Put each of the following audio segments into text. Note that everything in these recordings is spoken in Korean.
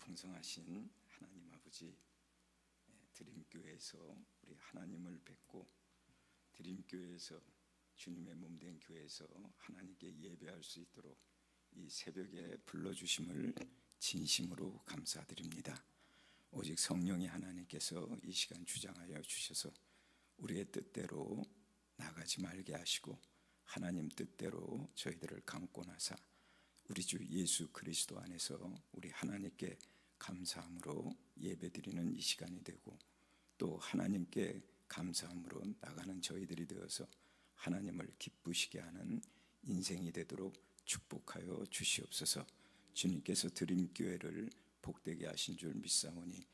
풍성하신 하나님 아버지, 드림교회에서 우리 하나님을 뵙고 드림교회에서 주님의 몸된 교회에서 하나님께 예배할 수 있도록 이 새벽에 불러주심을 진심으로 감사드립니다. 오직 성령의 하나님께서 이 시간 주장하여 주셔서 우리의 뜻대로 나가지 말게 하시고 하나님 뜻대로 저희들을 감고 나사 우리 주 예수 그리스도 안에서 우리 하나님께 감사함으로 예배드리는 이 시간이 되고 또 하나님께 감사함으로 나가는 저희들이 되어서 하나님을 기쁘시게 하는 인생이 되도록 축복하여 주시옵소서. 주님께서 드림교회를 복되게 하신 줄 믿사오니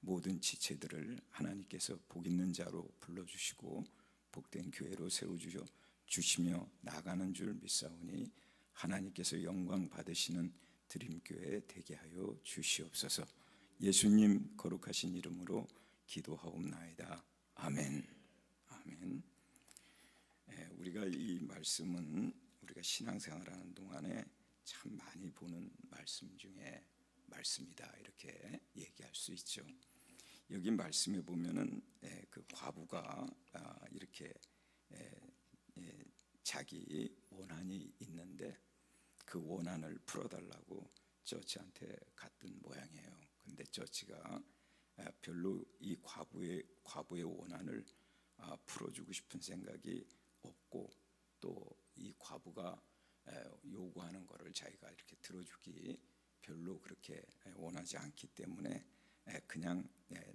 모든 지체들을 하나님께서 복 있는 자로 불러주시고 복된 교회로 세워주시며 나가는 줄 믿사오니 하나님께서 영광 받으시는 드림교회 되게 하여 주시옵소서. 예수님 거룩하신 이름으로 기도하옵나이다. 아멘. 아멘. 우리가 이 말씀은 우리가 신앙생활하는 동안에 참 많이 보는 말씀 중에 말씀이다 이렇게 얘기할 수 있죠. 여기 말씀에 보면은 그 과부가 이렇게 자기 원한이 있는데 그 원한을 풀어달라고 저치한테 갔던 모양이에요. 근데 저치가 별로 이 과부의 원한을 풀어주고 싶은 생각이 없고 또 이 과부가 요구하는 것을 자기가 이렇게 들어주기 별로 그렇게 원하지 않기 때문에 그냥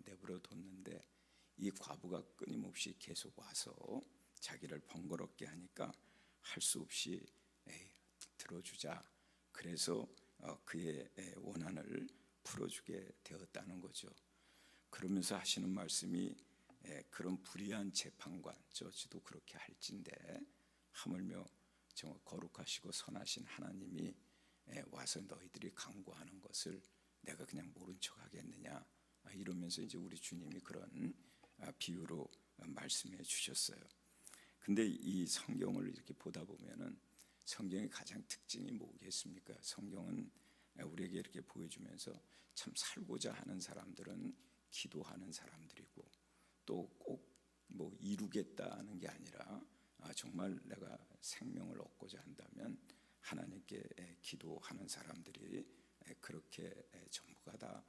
내버려 뒀는데 이 과부가 끊임없이 계속 와서 자기를 번거롭게 하니까 할 수 없이 들어주자. 그래서 그의 원한을 풀어주게 되었다는 거죠. 그러면서 하시는 말씀이 그런 불의한 재판관 저지도 그렇게 할진대 하물며 정말 거룩하시고 선하신 하나님이 와서 너희들이 강구하는 것을 내가 그냥 모른 척 하겠느냐 이러면서 이제 우리 주님이 그런 비유로 말씀해 주셨어요. 근데 이 성경을 이렇게 보다 보면은 성경의 가장 특징이 뭐겠습니까? 성경은 우리에게 이렇게 보여주면서 참 살고자 하는 사람들은 기도하는 사람들이고 또 꼭 뭐 이루겠다는 게 아니라 정말 내가 생명을 얻고자 한다면 하나님께 기도하는 사람들이 그렇게 전부가 다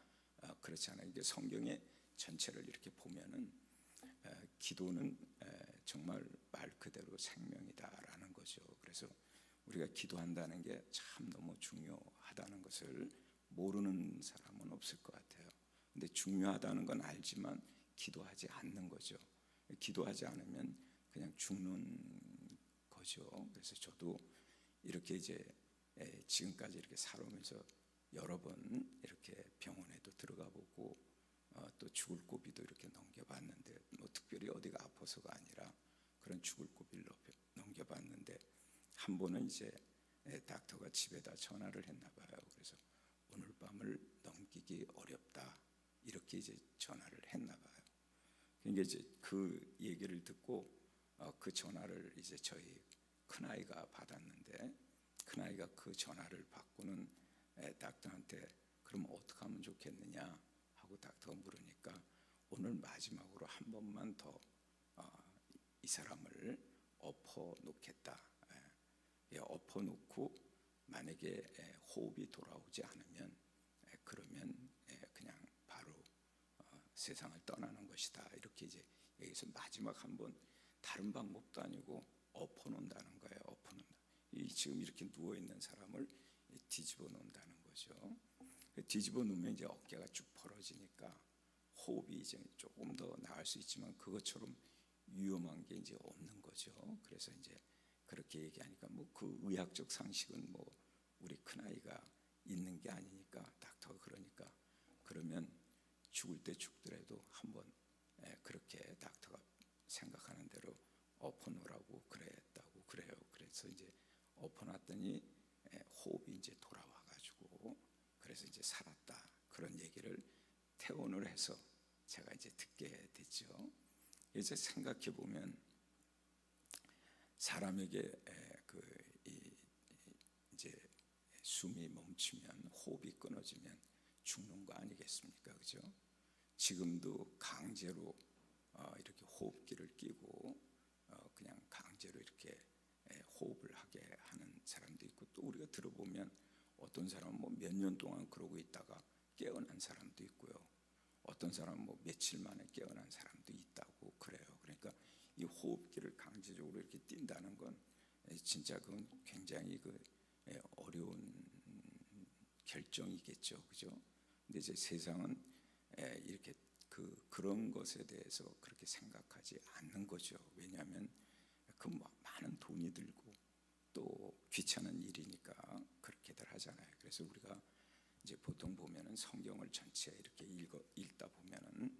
그렇지 않아요. 이게 성경의 전체를 이렇게 보면은 기도는 정말 말 그대로 생명이다라는 거죠. 그래서 우리가 기도한다는 게 참 너무 중요하다는 것을 모르는 사람은 없을 것 같아요. 근데 중요하다는 건 알지만 기도하지 않는 거죠. 기도하지 않으면 그냥 죽는 거죠. 그래서 저도 이렇게 이제 지금까지 이렇게 살아오면서 여러 번 이렇게 병원에도 들어가 보고 또 죽을 고비도 이렇게 넘겨봤는데 뭐 특별히 어디가 아파서가 아니라 그런 죽을 고비를 넘겨봤는데 한 번은 이제 닥터가 집에다 전화를 했나 봐요. 그래서 오늘 밤을 넘기기 어렵다 이렇게 이제 전화를 했나 봐요. 그러니까 이제 그 얘기를 듣고 그 전화를 이제 저희 큰아이가 받았는데 큰아이가 그 전화를 받고는 닥터한테 그럼 어떻게 하면 좋겠느냐 하고 닥터가 물으니까 오늘 마지막으로 한 번만 더 이 사람을 엎어 놓겠다. 엎어 놓고 만약에 호흡이 돌아오지 않으면 그러면 그냥 바로 세상을 떠나는 것이다. 이렇게 이제 여기서 마지막 한 번 다른 방법도 아니고 엎어 놓는다는 거예요. 엎어 놓는다. 이 지금 이렇게 누워 있는 사람을 뒤집어 놓는다는 거죠. 뒤집어 놓으면 이제 어깨가 쭉 벌어지니까 호흡이 이제 조금 더 나을 수 있지만 그것처럼 위험한 게 이제 없는 거죠. 그래서 이제 그렇게 얘기하니까 뭐 그 의학적 상식은 뭐 우리 큰아이가 있는 게 아니니까 닥터가 그러니까 그러면 죽을 때 죽더라도 한번 그렇게 닥터가 생각하는 대로 엎어놓으라고 그랬다고 그래요. 그래서 이제 엎어놨더니 호흡이 이제 돌아와가지고 그래서 이제 살았다 그런 얘기를 퇴원을 해서 제가 이제 듣게 됐죠. 이제 생각해 보면 사람에게 이제 숨이 멈추면 호흡이 끊어지면 죽는 거 아니겠습니까? 그죠? 지금도 강제로 이렇게 호흡기를 끼고 그냥 강제로 이렇게 호흡을 하게 하는 사람도 있고, 또 우리가 들어보면 어떤 사람은 뭐 몇 년 동안 그러고 있다가 깨어난 사람도 있고요. 어떤 사람은 뭐 며칠 만에 깨어난 사람도 있다고 그래요. 그러니까 이 호흡기를 강제적으로 이렇게 띈다는 건 진짜 그건 굉장히 어려운 결정이겠죠, 그죠? 근데 이제 세상은 이렇게 그런 것에 대해서 그렇게 생각하지 않는 거죠. 왜냐하면 많은 돈이 들고 또 귀찮은 일이니까 그렇게들 하잖아요. 그래서 우리가 이제 보통 보면은 성경을 전체 이렇게 읽다 보면은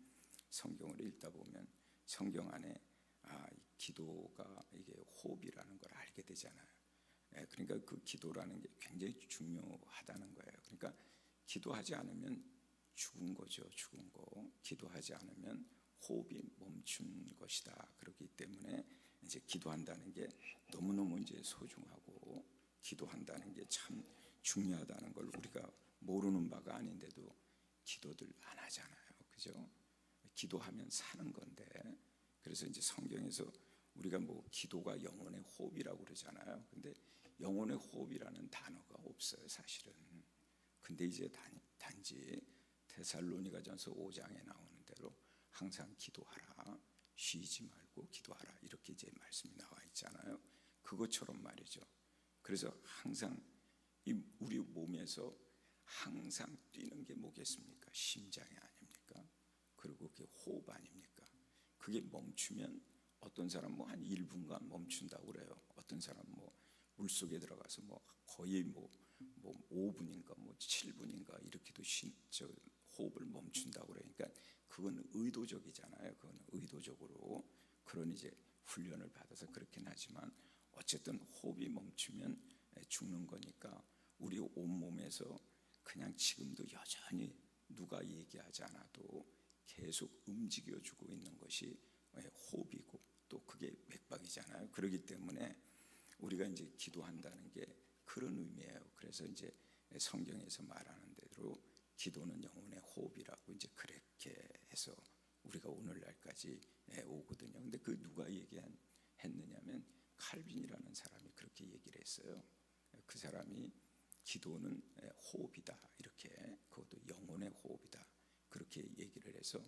성경 안에 이 기도가 이게 호흡이라는 걸 알게 되잖아요. 그러니까 그 기도라는 게 굉장히 중요하다는 거예요. 그러니까 기도하지 않으면 죽은 거죠. 죽은 거. 기도하지 않으면 호흡이 멈춘 것이다. 그렇기 때문에 이제 기도한다는 게 너무너무 이제 소중하고, 기도한다는 게 참 중요하다는 걸 우리가 모르는 바가 아닌데도 기도들 안 하잖아요. 그죠? 기도하면 사는 건데. 그래서 이제 성경에서 우리가 뭐 기도가 영혼의 호흡이라고 그러잖아요. 근데 영혼의 호흡이라는 단어가 없어요, 사실은. 근데 이제 단지 데살로니가전서 5장에 나오는 대로 항상 기도하라, 쉬지 말고 기도하라, 이렇게 이제 말씀이 나와 있잖아요. 그것처럼 말이죠. 그래서 항상 우리 몸에서 항상 뛰는 게 뭐겠습니까? 심장이 아닙니까? 그리고 그게 호흡 아닙니까? 그게 멈추면 어떤 사람 뭐 한 1분간 멈춘다고 그래요. 어떤 사람 뭐 물속에 들어가서 뭐 거의 뭐 5분인가 뭐 7분인가 이렇게도 호흡을 멈춘다고 그래요. 그러니까 그건 의도적이잖아요. 그건 의도적으로 그런 이제 훈련을 받아서 그렇긴 하지만 어쨌든 호흡이 멈추면 죽는 거니까 우리 온몸에서 그냥 지금도 여전히 누가 얘기하지 않아도 계속 움직여주고 있는 것이 호흡이고, 또 그게 맥박이잖아요. 그렇기 때문에 우리가 이제 기도한다는 게 그런 의미예요. 그래서 이제 성경에서 말하는 대로 기도는 영혼의 호흡이라고 이제 그렇게 해서 우리가 오늘날까지 오거든요. 근데 그 누가 했느냐면 칼빈이라는 사람이 그렇게 얘기를 했어요. 그 사람이 기도는 호흡이다, 이렇게, 그것도 영혼의 호흡이다, 그렇게 얘기를 해서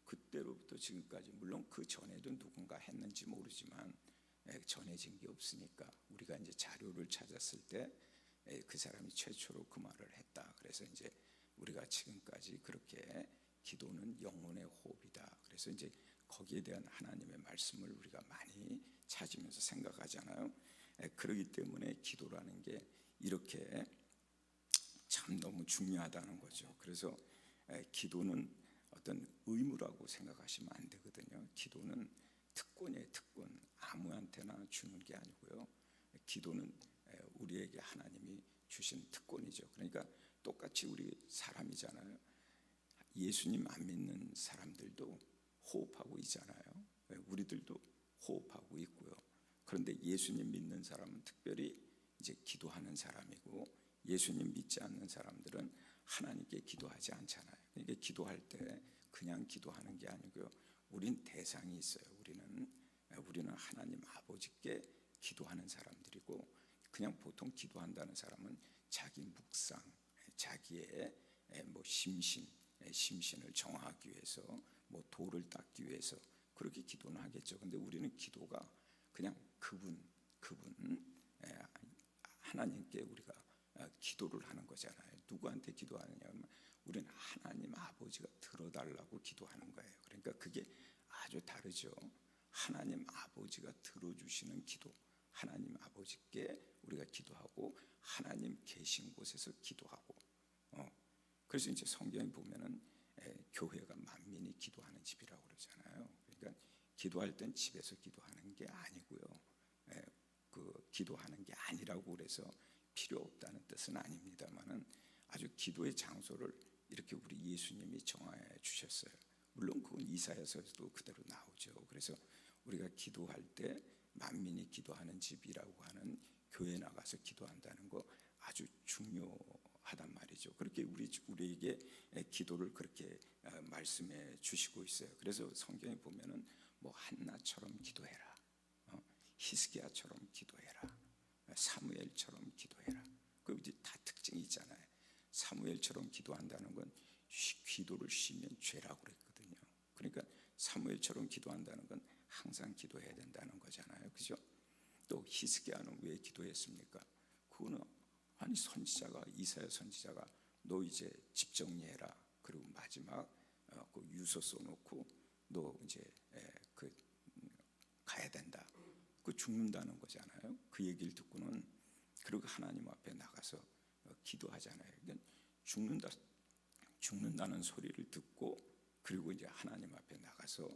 그때로부터 지금까지, 물론 그 전에도 누군가 했는지 모르지만 전해진 게 없으니까 우리가 이제 자료를 찾았을 때 그 사람이 최초로 그 말을 했다. 그래서 이제 우리가 지금까지 그렇게 기도는 영혼의 호흡이다. 그래서 이제 거기에 대한 하나님의 말씀을 우리가 많이 찾으면서 생각하잖아요. 그렇기 때문에 기도라는 게 이렇게 참 너무 중요하다는 거죠. 그래서 기도는 어떤 의무라고 생각하시면 안 되거든요. 기도는 특권이에요, 특권. 아무한테나 주는 게 아니고요. 기도는 우리에게 하나님이 주신 특권이죠. 그러니까 똑같이 우리 사람이잖아요. 예수님 안 믿는 사람들도 호흡하고 있잖아요. 우리들도 호흡하고 있고요. 그런데 예수님 믿는 사람은 특별히 이제 기도하는 사람이고, 예수님 믿지 않는 사람들은 하나님께 기도하지 않잖아요. 그러니까 기도할 때 그냥 기도하는 게 아니고요. 우린 대상이 있어요. 우리는 하나님 아버지께 기도하는 사람들이고, 그냥 보통 기도한다는 사람은 자기 묵상, 자기의 뭐 심신을 정하기 위해서, 뭐 도를 닦기 위해서 그렇게 기도는 하겠죠. 근데 우리는 기도가 그냥 그분 하나님께 우리가 기도를 하는 거잖아요. 누구한테 기도하느냐면 우리는 하나님 아버지가 들어달라고 기도하는 거예요. 그러니까 그게 아주 다르죠. 하나님 아버지가 들어주시는 기도, 하나님 아버지께 우리가 기도하고 하나님 계신 곳에서 기도하고, 그래서 이제 성경에 보면은 교회가 만민이 기도하는 집이라고 그러잖아요. 그러니까 기도할 땐 집에서 기도하는 게 아니고요. 그 기도하는 게 아니라고 그래서 필요 없다는 뜻은 아닙니다만은 아주 기도의 장소를 이렇게 우리 예수님이 정하여 주셨어요. 물론 그건 이사야서에도 그대로 나오죠. 그래서 우리가 기도할 때 만민이 기도하는 집이라고 하는 교회 나가서 기도한다는 거 아주 중요하단 말이죠. 그렇게 우리에게 기도를 그렇게 말씀해 주시고 있어요. 그래서 성경에 보면은 뭐 한나처럼 기도해라, 히스기야처럼 기도해라, 사무엘처럼 기도해라. 그 이제 다 특징이 있잖아요. 사무엘처럼 기도한다는 건 기도를 쉬면 죄라고 그랬거든요. 그러니까 사무엘처럼 기도한다는 건 항상 기도해야 된다는 거잖아요. 그죠? 또 히스기야는 왜 기도했습니까? 그거는 아니 선지자가 이사야 선지자가 너 이제 집 정리해라. 그리고 마지막 그 유서 써놓고 너 이제 그 가야 된다. 그 죽는다는 거잖아요. 그 얘기를 듣고는 그리고 하나님 앞에 나가서 기도하잖아요. 그러니까 죽는다는 소리를 듣고 그리고 이제 하나님 앞에 나가서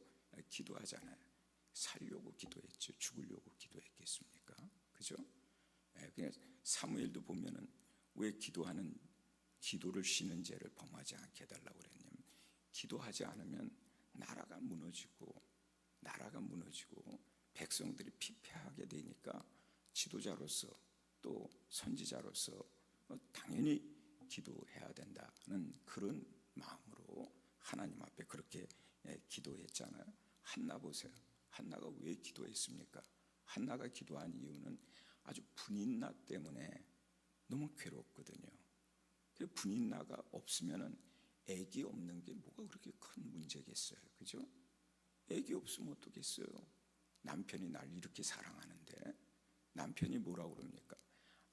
기도하잖아요. 살려고 기도했죠. 죽으려고 기도했겠습니까? 그죠? 그냥 사무엘도 보면은 왜 기도를 쉬는 죄를 범하지 않게 해달라고 그랬냐면 기도하지 않으면 나라가 무너지고 백성들이 피폐하게 되니까 지도자로서 또 선지자로서 당연히 기도해야 된다는 그런 마음으로 하나님 앞에 그렇게 기도했잖아요. 한나 보세요. 한나가 왜 기도했습니까? 한나가 기도한 이유는 아주 분인나 때문에 너무 괴롭거든요. 분인나가 없으면은 애기 없는 게 뭐가 그렇게 큰 문제겠어요. 그죠? 애기 없으면 어떻겠어요? 남편이 날 이렇게 사랑하는데 남편이 뭐라고 그럽니까?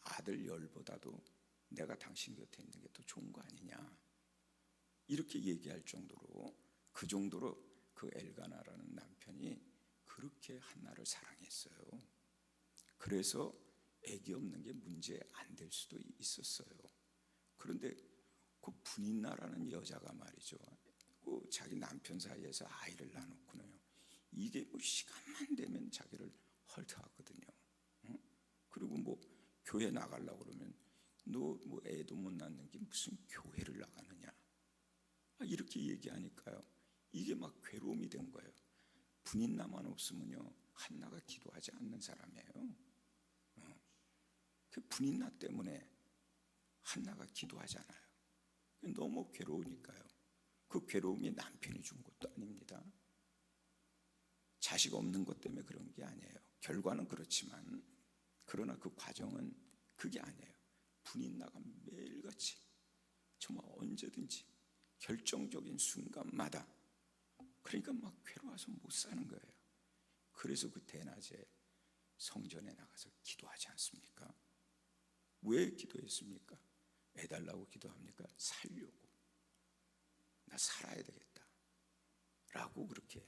아들 열보다도 내가 당신 곁에 있는 게 더 좋은 거 아니냐, 이렇게 얘기할 정도로 그 정도로 그 엘가나라는 남편이 그렇게 한나를 사랑했어요. 그래서 애기 없는 게 문제 안 될 수도 있었어요. 그런데 그 분인나라는 여자가 말이죠, 그 자기 남편 사이에서 아이를 낳아놓고는요, 이게 뭐 시간만 되면 자기를 헐떡하거든요. 그리고 뭐 교회 나가려고 그러면 너 뭐 애도 못 낳는 게 무슨 교회를 나가느냐, 이렇게 얘기하니까요, 이게 막 괴로움이 된 거예요. 분인나만 없으면요 한나가 기도하지 않는 사람이에요. 그 분인나 때문에 한나가 기도하잖아요. 너무 괴로우니까요. 그 괴로움이 남편이 준 것도 아닙니다. 자식 없는 것 때문에 그런 게 아니에요. 결과는 그렇지만 그러나 그 과정은 그게 아니에요. 분인나가 매일같이 정말 언제든지 결정적인 순간마다 그러니까 막 괴로워서 못 사는 거예요. 그래서 그 대낮에 성전에 나가서 기도하지 않습니까? 왜 기도했습니까? 애달라고 기도합니까? 살려고. 나 살아야 되겠다 라고 그렇게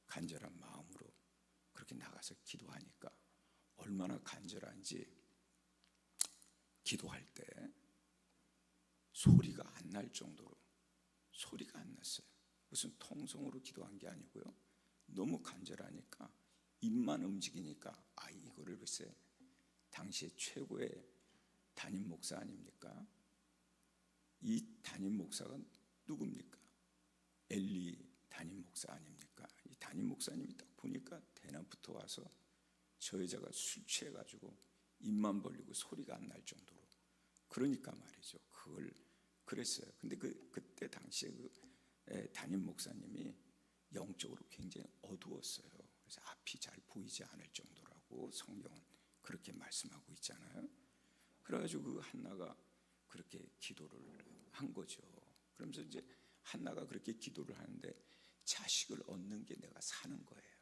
간절한 마음으로 그렇게 나가서 기도하니까 얼마나 간절한지 기도할 때 소리가 안 날 정도로 소리가 안 났어요. 무슨 통성으로 기도한 게 아니고요, 너무 간절하니까 입만 움직이니까 이거를 글쎄 당시에 최고의 담임 목사 아닙니까? 이 담임 목사가 누굽니까? 엘리 담임 목사 아닙니까? 이 담임 목사님이 딱 보니까 대낮부터 와서 저 여자가 술 취해가지고 입만 벌리고 소리가 안 날 정도로, 그러니까 말이죠, 그걸 그랬어요. 근데 그때 당시에 그 담임 목사님이 영적으로 굉장히 어두웠어요. 그래서 앞이 잘 보이지 않을 정도라고 성경은 그렇게 말씀하고 있잖아요. 그래가지고 그 한나가 그렇게 기도를 한 거죠. 그러면서 이제 한나가 그렇게 기도를 하는데 자식을 얻는 게 내가 사는 거예요.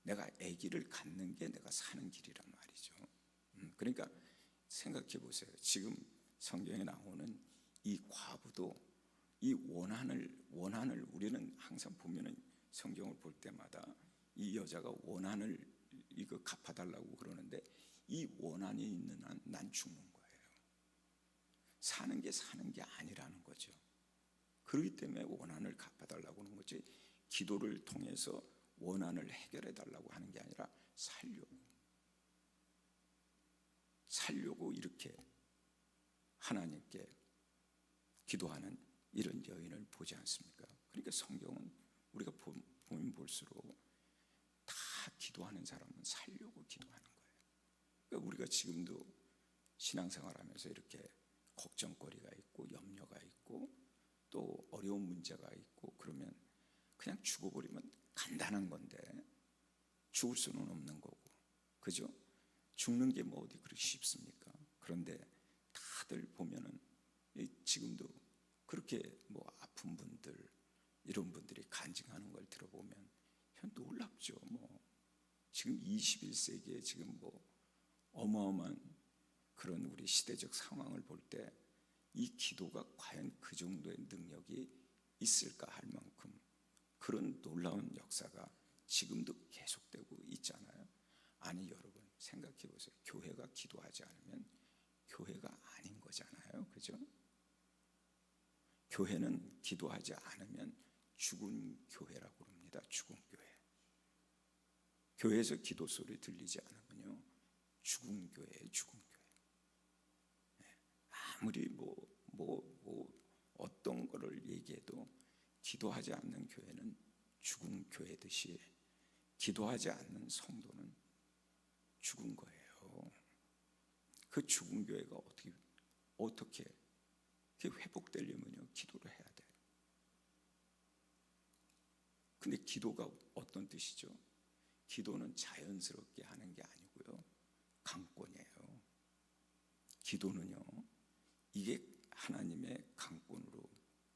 내가 아기를 갖는 게 내가 사는 길이란 말이죠. 그러니까 생각해 보세요. 지금 성경에 나오는 이 과부도 이 원한을 우리는 항상 보면은 성경을 볼 때마다 이 여자가 원한을 이거 갚아달라고 그러는데 이 원한이 있는 한 난 죽는 거예요. 사는 게 아니라는 거죠. 그렇기 때문에 원한을 갚아달라고 하는 거지, 기도를 통해서 원한을 해결해 달라고 하는 게 아니라 살려고 이렇게 하나님께 기도하는 이런 여인을 보지 않습니까? 그러니까 성경은 우리가 보면 볼수록 다 기도하는 사람은 살려고 기도하는 거예요. 그러니까 우리가 지금도 신앙생활하면서 이렇게 걱정거리가 있고 염려가 있고 또 어려운 문제가 있고 그러면 그냥 죽어버리면 간단한 건데 죽을 수는 없는 거고, 그죠? 죽는 게 뭐 어디 그렇게 쉽습니까? 그런데 다들 보면은 지금도 그렇게 뭐 아픈 분들, 이런 분들이 간증하는 걸 들어보면 놀랍죠. 뭐 지금 21세기에 지금 뭐 어마어마한 그런 우리 시대적 상황을 볼 때 이 기도가 과연 그 정도의 능력이 있을까 할 만큼 그런 놀라운 역사가 지금도 계속되고 있잖아요. 아니 여러분 생각해 보세요. 교회가 기도하지 않으면 교회가 아닌 거잖아요, 그죠? 교회는 기도하지 않으면 죽은 교회라고 합니다. 죽은 교회. 교회에서 기도 소리 들리지 않으면요 죽은 교회예요, 죽은 교회. 아무리 어떤 거를 얘기해도 기도하지 않는 교회는 죽은 교회듯이 기도하지 않는 성도는 죽은 거예요. 그 죽은 교회가 어떻게 회복되려면요 기도를 해야 돼요. 근데 기도가 어떤 뜻이죠? 기도는 자연스럽게 하는 게 아니고요 강권이에요. 기도는요 이게 하나님의 강권으로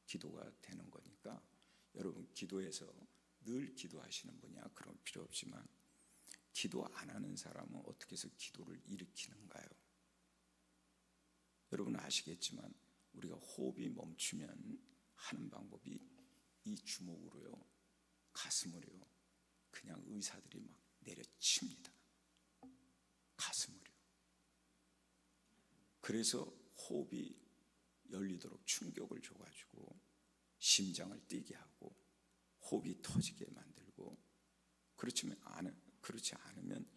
기도가 되는 거니까 여러분 기도에서 늘 기도하시는 분이야 그럴 필요 없지만 기도 안 하는 사람은 어떻게 해서 기도를 일으키는가요? 여러분 아시겠지만 우리가 호흡이 멈추면 하는 방법이 이 주먹으로요 가슴으로요 그냥 의사들이 막 내려칩니다. 가슴으로요. 그래서 호흡이 열리도록 충격을 줘가지고 심장을 뛰게 하고 호흡이 터지게 만들고, 그렇지 않으면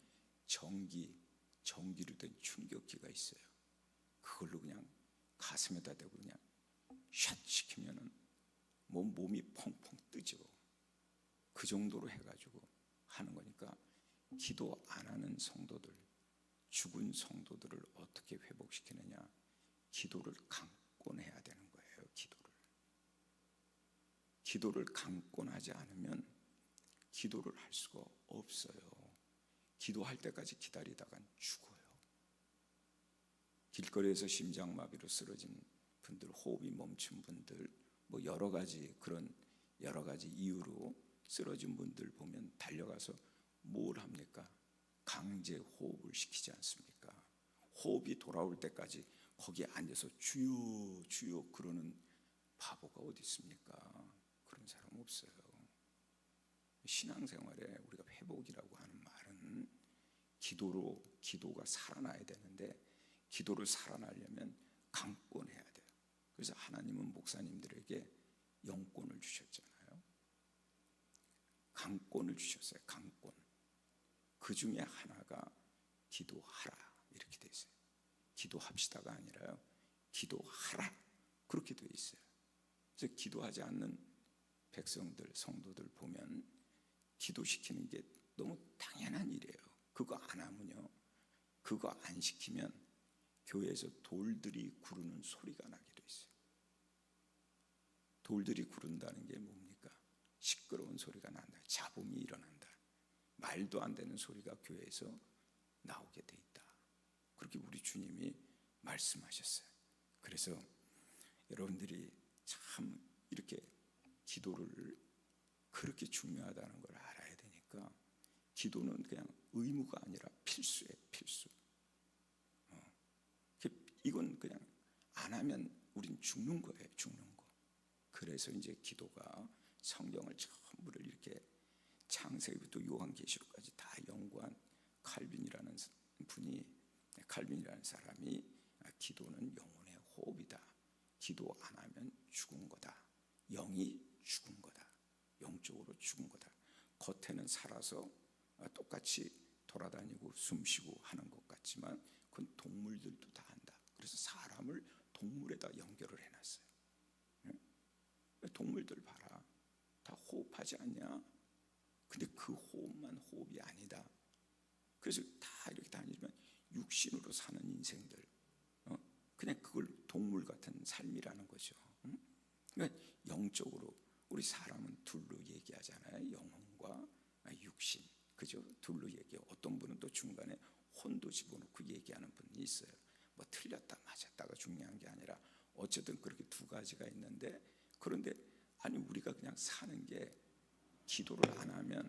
전기로 된 충격기가 있어요. 그걸로 그냥 가슴에다 대고 그냥 샷 시키면은 몸이 펑펑 뜨죠. 그 정도로 해가지고 하는 거니까 기도 안 하는 성도들, 죽은 성도들을 어떻게 회복시키느냐? 기도를 강권해야 되는 거예요. 기도를 강권하지 않으면 기도를 할 수가 없어요. 기도할 때까지 기다리다간 죽어요. 길거리에서 심장마비로 쓰러진 분들, 호흡이 멈춘 분들, 뭐 여러 가지 이유로 쓰러진 분들 보면 달려가서 뭘 합니까? 강제 호흡을 시키지 않습니까? 호흡이 돌아올 때까지 거기에 앉아서 주여 주여 그러는 바보가 어디 있습니까? 그런 사람 없어요. 신앙생활에 우리가 회복이라고 하는 말은 기도가 살아나야 되는데 기도를 살아나려면 강권해야 돼요. 그래서 하나님은 목사님들에게 영권을 주셨잖아요. 강권을 주셨어요. 강권. 그 중에 하나가 기도하라 이렇게 돼 있어요. 기도합시다가 아니라요 기도하라 그렇게 돼 있어요. 그래서 기도하지 않는 백성들, 성도들 보면 기도시키는 게 너무 당연한 일이에요. 그거 안 하면요, 그거 안 시키면 교회에서 돌들이 구르는 소리가 나게 돼 있어요. 돌들이 구른다는 게 뭡니까? 시끄러운 소리가 난다. 잡음이 일어난다. 말도 안 되는 소리가 교회에서 나오게 돼 있다. 그렇게 우리 주님이 말씀하셨어요. 그래서 여러분들이 참 이렇게 기도를 그렇게 중요하다는 걸 알아야 되니까 기도는 그냥 의무가 아니라 필수예요. 필수. 이건 그냥 안 하면 우린 죽는 거예요. 죽는 거. 그래서 이제 기도가 성경을 전부를 이렇게 창세기부터 요한계시록까지 다 연구한 칼빈이라는 사람이 기도는 영혼의 호흡이다. 기도 안 하면 죽은 거다. 영이 죽은 거다. 영적으로 죽은 거다. 겉에는 살아서 똑같이 돌아다니고 숨쉬고 하는 것 같지만 그건 동물들도 다 한다. 그래서 사람을 동물에다 연결을 해놨어요. 동물들 봐라. 다 호흡하지 않냐? 근데 그 호흡만 호흡이 아니다. 그래서 다 이렇게 다니면 육신으로 사는 인생들, 그냥 그걸 동물 같은 삶이라는 거죠. 그러니까 영적으로 우리 사람은 둘로 얘기하잖아요. 영혼과 육신, 그죠? 둘로 얘기해. 어떤 분은 또 중간에 혼도 집어넣고 얘기하는 분이 있어요. 뭐 틀렸다 맞았다가 중요한 게 아니라 어쨌든 그렇게 두 가지가 있는데, 그런데 아니 우리가 그냥 사는 게 기도를 안 하면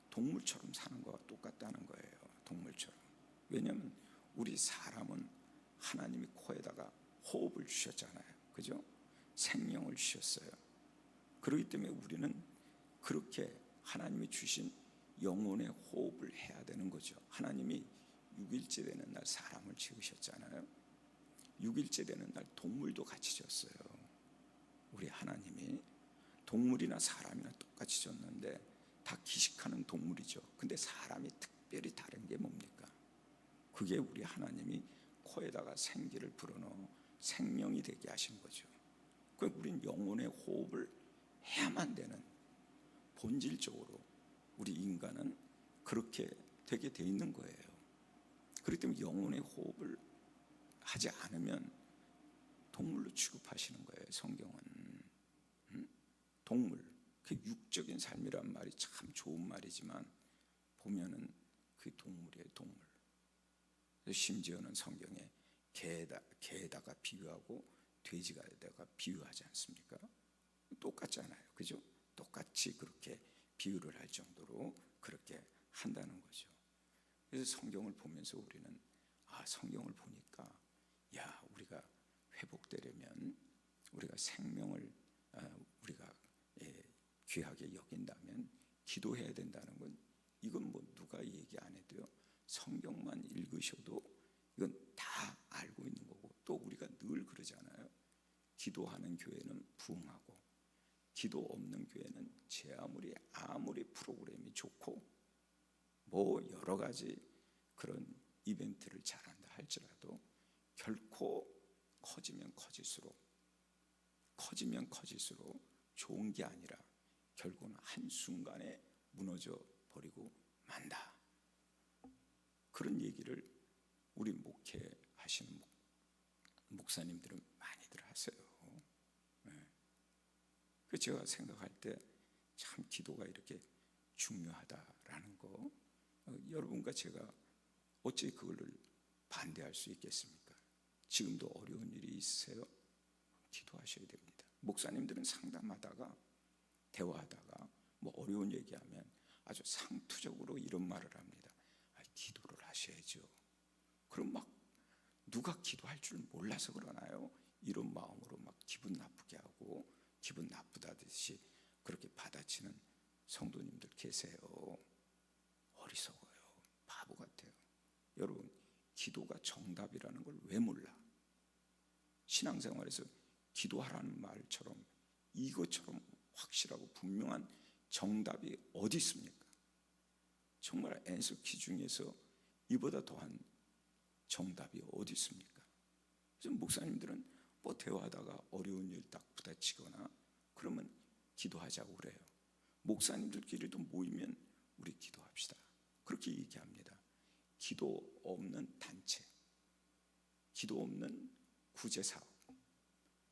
동물처럼 사는 거와 똑같다는 거예요. 동물처럼. 왜냐하면 우리 사람은 하나님이 코에다가 호흡을 주셨잖아요. 그죠? 생명을 주셨어요. 그렇기 때문에 우리는 그렇게 하나님이 주신 영혼의 호흡을 해야 되는 거죠. 하나님이 6일째 되는 날 사람을 지으셨잖아요. 6일째 되는 날 동물도 같이 졌어요. 우리 하나님이 동물이나 사람이나 똑같이 졌는데 다 기식하는 동물이죠. 근데 사람이 특별히 다른 게 뭡니까? 그게 우리 하나님이 코에다가 생기를 불어넣어 생명이 되게 하신 거죠. 그러니까 우린 영혼의 호흡을 해야만 되는, 본질적으로 우리 인간은 그렇게 되게 돼 있는 거예요. 그렇기 때문에 영혼의 호흡을 하지 않으면 동물로 취급하시는 거예요. 성경은 동물, 그 육적인 삶이란 말이 참 좋은 말이지만 보면은 그 동물이에요. 동물. 심지어는 성경에 개에다가 비유하고 돼지에다가 비유하지 않습니까? 똑같잖아요. 그죠? 똑같이 그렇게 비유를 할 정도로 그렇게 한다는 거죠. 그래서 성경을 보면서 우리는 성경을 보니까 우리가 회복되려면 우리가 생명을 우리가 귀하게 여긴다면 기도해야 된다는 건, 이건 뭐 누가 얘기 안 해도요. 성경만 읽으셔도 이건 다 알고 있는 거고, 또 우리가 늘 그러잖아요. 기도하는 교회는 부흥하고 기도 없는 교회는 제 아무리 프로그램이 좋고 뭐 여러 가지 그런 이벤트를 잘한다 할지라도 결코 커지면 커질수록 좋은 게 아니라 결국은 한순간에 무너져 버리고 만다. 그런 얘기를 우리 목회하시는 목사님들은 많이들 하세요. 그 제가 생각할 때 참 기도가 이렇게 중요하다라는 거, 여러분과 제가 어찌 그거를 반대할 수 있겠습니까? 지금도 어려운 일이 있으세요? 기도하셔야 됩니다. 목사님들은 상담하다가 대화하다가 뭐 어려운 얘기하면 아주 상투적으로 이런 말을 합니다. 기도를 하셔야죠. 그럼 막 누가 기도할 줄 몰라서 그러나요? 이런 마음으로 막 기분 나쁘게 하고 기분 나쁘다듯이 그렇게 받아치는 성도님들 계세요. 어리석어요. 바보 같아요. 여러분, 기도가 정답이라는 걸 왜 몰라? 신앙생활에서 기도하라는 말처럼 이것처럼 확실하고 분명한 정답이 어디 있습니까? 정말 NSK 중에서 이보다 더한 정답이 어디 있습니까? 그래서 목사님들은 뭐 대화하다가 어려운 일 딱 부딪히거나 그러면 기도하자고 그래요. 목사님들끼리도 모이면 우리 기도합시다. 그렇게 얘기합니다. 기도 없는 단체, 기도 없는 구제사업,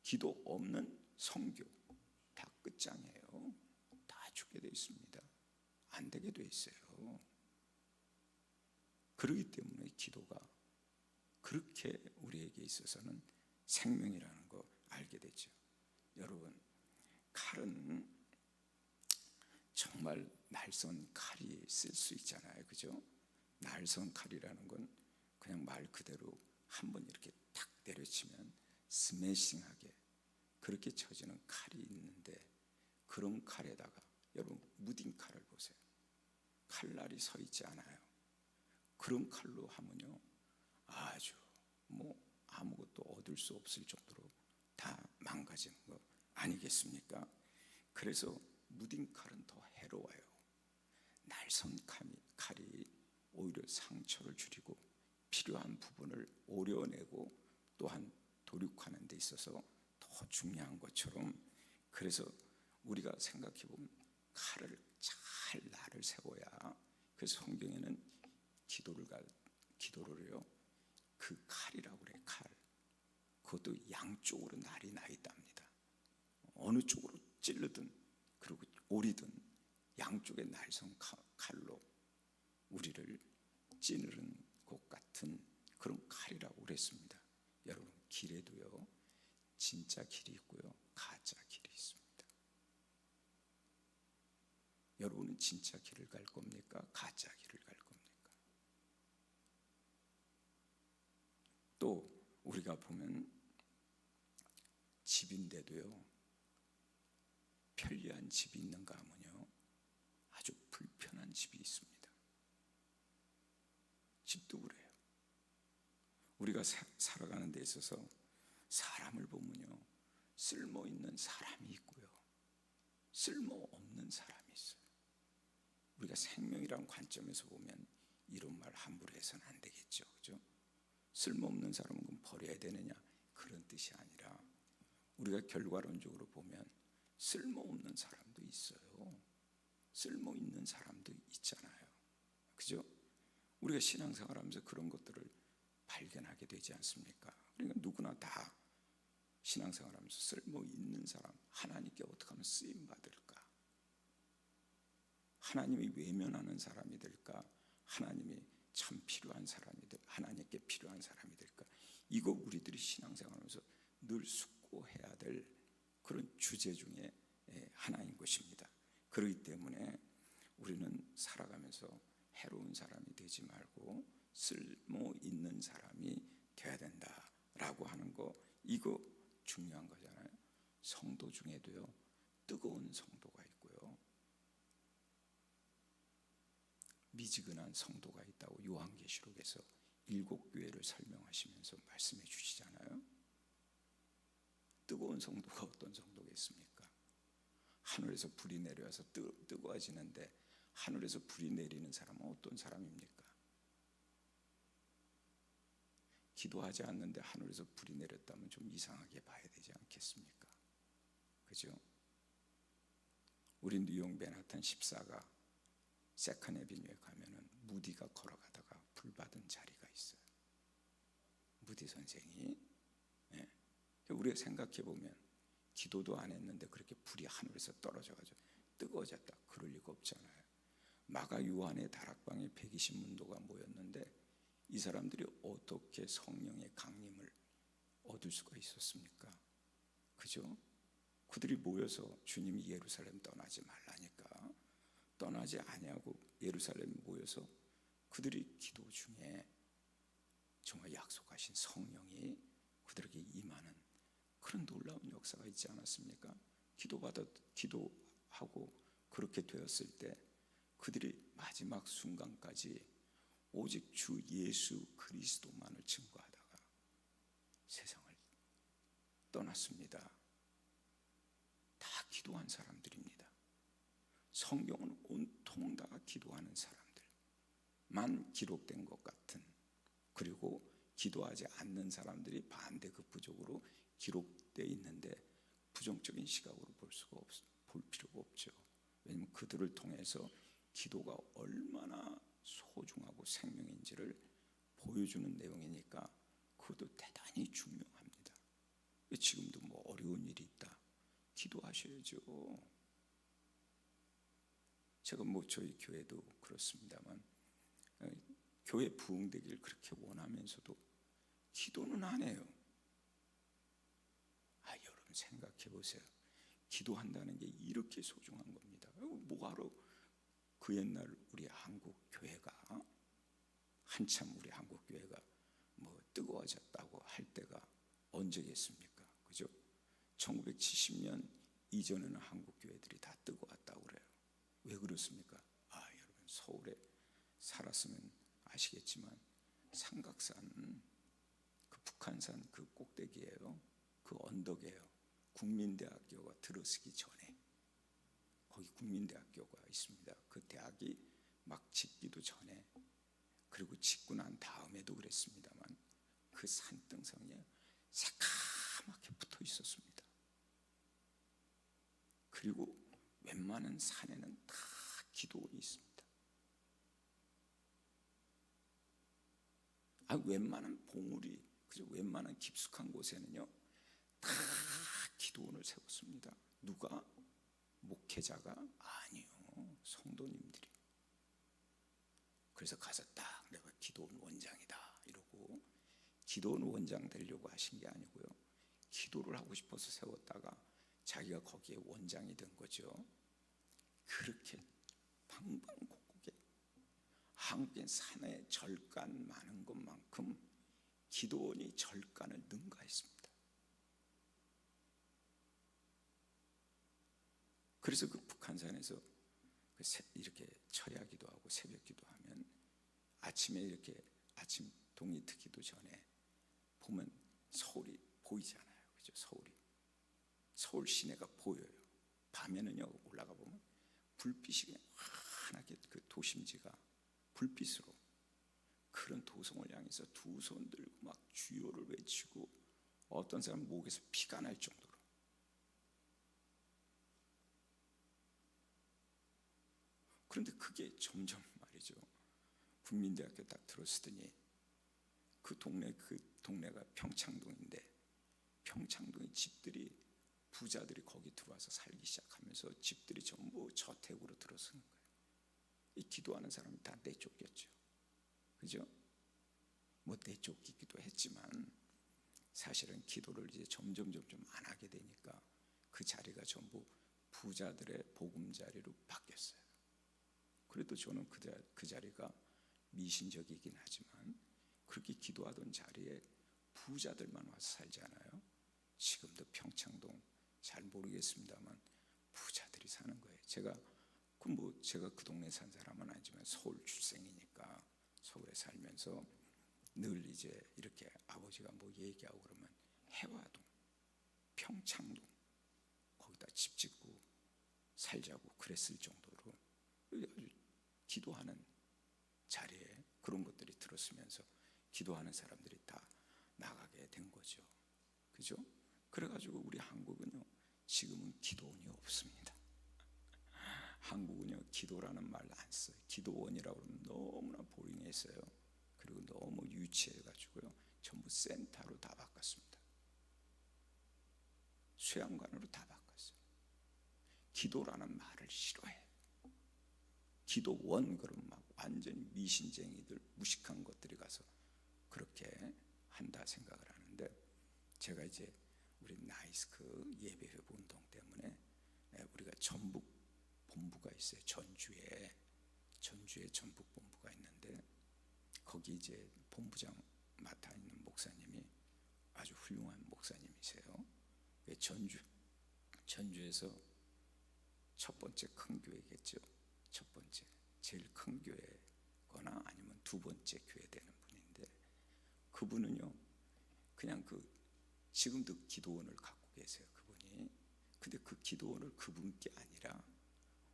기도 없는 선교 다 끝장이에요. 다 죽게 돼 있습니다. 안 되게 돼 있어요. 그렇기 때문에 기도가 그렇게 우리에게 있어서는 생명이라는 거 알게 되죠. 여러분, 칼은 정말 날선 칼이 쓸 수 있잖아요. 그죠? 날선 칼이라는 건 그냥 말 그대로 한번 이렇게 탁 때려치면 스매싱하게 그렇게 쳐지는 칼이 있는데, 그런 칼에다가 여러분 무딘 칼을 보세요. 칼날이 서 있지 않아요. 그런 칼로 하면요 아주 뭐 아무것도 얻을 수 없을 정도로 다 망가지는 거 아니겠습니까? 그래서 무딘 칼은 더 해로워요. 날선 칼이 오히려 상처를 줄이고 필요한 부분을 오려내고 또한 도륙하는 데 있어서 더 중요한 것처럼, 그래서 우리가 생각해보면 칼을 잘 날을 세워야, 그래서 성경에는 기도를요 그 칼이라고 그래. 칼, 그것도 양쪽으로 날이 나 있답니다. 어느 쪽으로 찔르든 그리고 오리든 양쪽에 날선 칼로 우리를 찌르는 것 같은 그런 칼이라고 그랬습니다. 여러분, 길에도요 진짜 길이 있고요 가짜 길이 있습니다. 여러분은 진짜 길을 갈 겁니까? 가짜 길을 갈 겁니까? 또 우리가 보면 집인데도요 편리한 집이 있는가 하면요 아주 불편한 집이 있습니다. 집도 그래요. 우리가 살아가는 데 있어서 사람을 보면요 쓸모있는 사람이 있고요 쓸모없는 사람이 있어요. 우리가 생명이란 관점에서 보면 이런 말 함부로 해서는 안 되겠죠, 그죠? 쓸모없는 사람은 그럼 버려야 되느냐, 그런 뜻이 아니라 우리가 결과론적으로 보면 쓸모없는 사람도 있어요. 쓸모있는 사람도 있잖아요, 그죠? 우리가 신앙생활하면서 그런 것들을 발견하게 되지 않습니까? 그러니까 누구나 다 신앙생활하면서 쓸모있는 사람, 하나님께 어떻게 하면 쓰임받을까? 하나님이 외면하는 사람이 될까? 하나님이 참 필요한 사람이 될까? 하나님께 필요한 사람이 될까? 이거 우리들이 신앙생활하면서 늘 숙고해야 될 그런 주제 중에 하나인 것입니다. 그렇기 때문에 우리는 살아가면서 해로운 사람이 되지 말고 쓸모 있는 사람이 되어야 된다라고 하는 거, 이거 중요한 거잖아요. 성도 중에도요 뜨거운 성도가 있고요 미지근한 성도가 있다고 요한계시록에서 7교회를 설명하시면서 말씀해 주시잖아요. 뜨거운 성도가 어떤 성도겠습니까? 하늘에서 불이 내려와서 뜨거워지는데 하늘에서 불이 내리는 사람은 어떤 사람입니까? 기도하지 않는데 하늘에서 불이 내렸다면 좀 이상하게 봐야 되지 않겠습니까? 그죠? 우리 뉴욕 맨하탄 14가 세컨 애비뉴에 가면은 무디가 걸어가다가 불 받은 자리가 있어요. 무디 선생이. 예. 우리가 생각해 보면 기도도 안 했는데 그렇게 불이 하늘에서 떨어져가지고 뜨거워졌다, 그럴 리가 없잖아요. 마가 요한의 다락방에 120문도가 모였는데 이 사람들이 어떻게 성령의 강림을 얻을 수가 있었습니까? 그죠? 그들이 모여서 주님이 예루살렘 떠나지 말라니까 떠나지 아니하고 예루살렘 모여서 그들이 기도 중에 정말 약속하신 성령이 그들에게 임하는 그런 놀라운 역사가 있지 않았습니까? 기도하고 그렇게 되었을 때 그들이 마지막 순간까지 오직 주 예수 그리스도만을 증거하다가 세상을 떠났습니다. 다 기도한 사람들입니다. 성경은 온통 다 기도하는 사람들만 기록된 것 같은, 그리고 기도하지 않는 사람들이 반대급부적으로 기록되어 있는데 부정적인 시각으로 볼 필요가 없죠. 왜냐하면 그들을 통해서 기도가 얼마나 소중하고 생명인지를 보여주는 내용이니까 그것도 대단히 중요합니다. 지금도 뭐 어려운 일이 있다, 기도하셔야죠. 제가 뭐 저희 교회도 그렇습니다만 교회 부흥되길 그렇게 원하면서도 기도는 안 해요. 여러분 생각해 보세요. 기도한다는 게 이렇게 소중한 겁니다. 뭐하러 그 옛날 우리 한국 교회가 한참 우리 한국 교회가 뭐 뜨거워졌다고 할 때가 언제겠습니까? 그죠? 1970년 이전에는 한국 교회들이 다 뜨거웠다고 그래요. 왜 그렇습니까? 여러분 서울에 살았으면 아시겠지만 삼각산, 그 북한산 그 꼭대기예요. 그 언덕이에요. 국민대학교가 들어서기 전에 거기 국민대학교가 있습니다. 그 대학이 막 짓기도 전에, 그리고 짓고 난 다음에도 그랬습니다만 그 산등성에 새까맣게 붙어 있었습니다. 그리고 웬만한 산에는 다 기도원이 있습니다. 웬만한 봉우리, 그죠? 웬만한 깊숙한 곳에는요 다 기도원을 세웠습니다. 누가? 목회자가? 아니요, 성도님들이. 그래서 가서 딱 내가 기도원 원장이다 이러고, 기도원 원장 되려고 하신 게 아니고요, 기도를 하고 싶어서 세웠다가 자기가 거기에 원장이 된 거죠. 그렇게 방방곡곡에 한국엔 산에 절간 많은 것만큼 기도원이 절간을 능가했습니다. 그래서 그 북한산에서 이렇게 철야기도 하고 새벽기도 하면 아침에 이렇게 아침 동이 트기도 전에 보면 서울이 보이잖아요. 그죠? 서울 시내가 보여요. 밤에는요, 올라가 보면 불빛이 그냥 환하게 그 도심지가 불빛으로, 그런 도성을 향해서 두 손 들고 막 주요를 외치고 어떤 사람은 목에서 피가 날 정도로. 그런데 그게 점점 말이죠, 국민대학교 딱 들었으더니 그 동네가 평창동인데, 평창동의 집들이, 부자들이 거기 들어와서 살기 시작하면서 집들이 전부 저택으로 들어서는 거예요. 이 기도하는 사람이 다 내쫓겼죠. 그죠? 뭐 내쫓기기도 했지만 사실은 기도를 이제 점점 안 하게 되니까 그 자리가 전부 부자들의 보금자리로 바뀌었어요. 그래도 저는 그 자리가 미신적이긴 하지만 그렇게 기도하던 자리에 부자들만 와서 살잖아요. 지금도 평창동 잘 모르겠습니다만 부자들이 사는 거예요. 제가 그 동네 산 사람은 아니지만 서울 출생이니까 서울에 살면서 늘 이제 이렇게 아버지가 뭐 얘기하고 그러면 해화동, 평창동 거기다 집 짓고 살자고 그랬을 정도로 아주 기도하는 자리에 그런 것들이 들었으면서 기도하는 사람들이 다 나가게 된 거죠. 그죠? 그래가지고 우리 한국은요, 지금은 기도원이 없습니다. 한국은요, 기도라는 말 안 써요. 기도원이라고 그러면 너무나 보링했어요. 그리고 너무 유치해가지고요, 전부 센터로 다 바꿨습니다. 수양관으로 다 바꿨어요. 기도라는 말을 싫어해. 기도원 그러면 막 완전히 미신쟁이들, 무식한 것들이 가서 그렇게 한다 생각을 하는데, 제가 이제 우리 나이스크 예배회부 운동 때문에 우리가 전북 본부가 있어요. 전주에 전북 본부가 있는데 거기 이제 본부장 맡아 있는 목사님이 아주 훌륭한 목사님이세요. 전주에서 첫 번째 큰 교회겠죠. 첫 번째 제일 큰 교회거나 아니면 두 번째 교회 되는 분인데, 그분은요 그냥 지금도 기도원을 갖고 계세요, 그분이. 근데 그 기도원을 그분께 아니라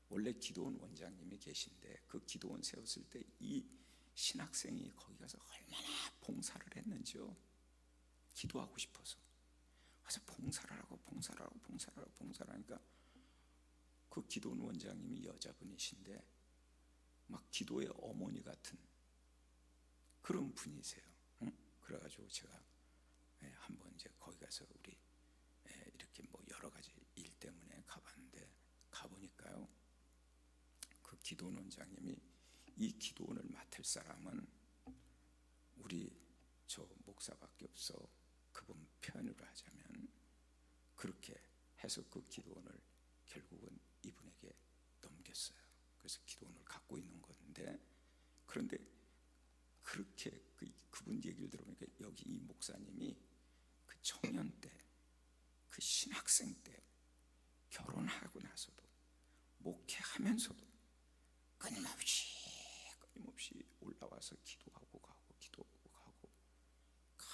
원래 기도원 원장님이 계신데, 그 기도원 세웠을 때 이 신학생이 거기 가서 얼마나 봉사를 했는지요. 기도하고 싶어서 가서 봉사를 하니까 그 기도원 원장님이 여자분이신데 막 기도의 어머니 같은 그런 분이세요. 그래가지고 제가 한번 이제 거기 가서 우리 이렇게 뭐 여러 가지 일 때문에 가봤는데, 가보니까요, 그 기도원 원장님이 이 기도원을 맡을 사람은 우리 저 목사밖에 없어. 그분 표현으로 하자면 그렇게 해서 그 기도원을 결국은 이분에게 넘겼어요. 그래서 기도원을 갖고 있는 건데, 그런데 그렇게 그분 얘기를 들어보니까 여기 이 목사님이 그 청년 때, 그 신학생 때, 결혼하고 나서도 목회하면서도 끊임없이 올라와서 기도하고 가고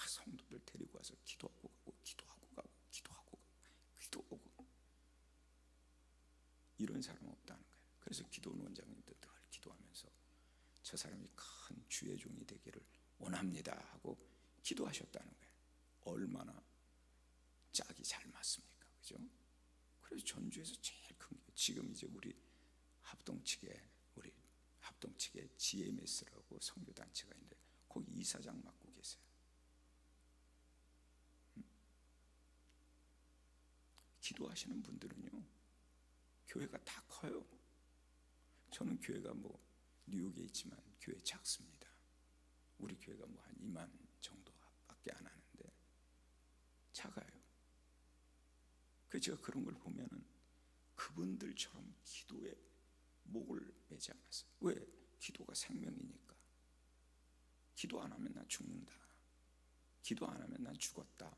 성도들 데리고 와서 기도하고 가고 이런 사람 없다는 거예요. 그래서 기도원 원장님도 늘 기도하면서 저 사람이 큰 주의 종이 되기를 원합니다 하고 기도하셨다는 거예요. 얼마나 짝이 잘 맞습니까? 그죠? 그래서 전주에서 제일 큰 게 지금 이제 우리 합동 측에 GMS라고 선교단체가 있는데 거기 이사장 맡고 계세요. 기도하시는 분들은요, 교회가 다 커요. 저는 교회가 뭐 뉴욕에 있지만 교회 작습니다. 우리 교회가 뭐 한 2만 정도밖에 안 하는데 작아요. 그래서 제가 그런 걸 보면은 그분들처럼 기도에 목을 매지 않았어요. 왜? 기도가 생명이니까. 기도 안 하면 난 죽는다. 기도 안 하면 난 죽었다.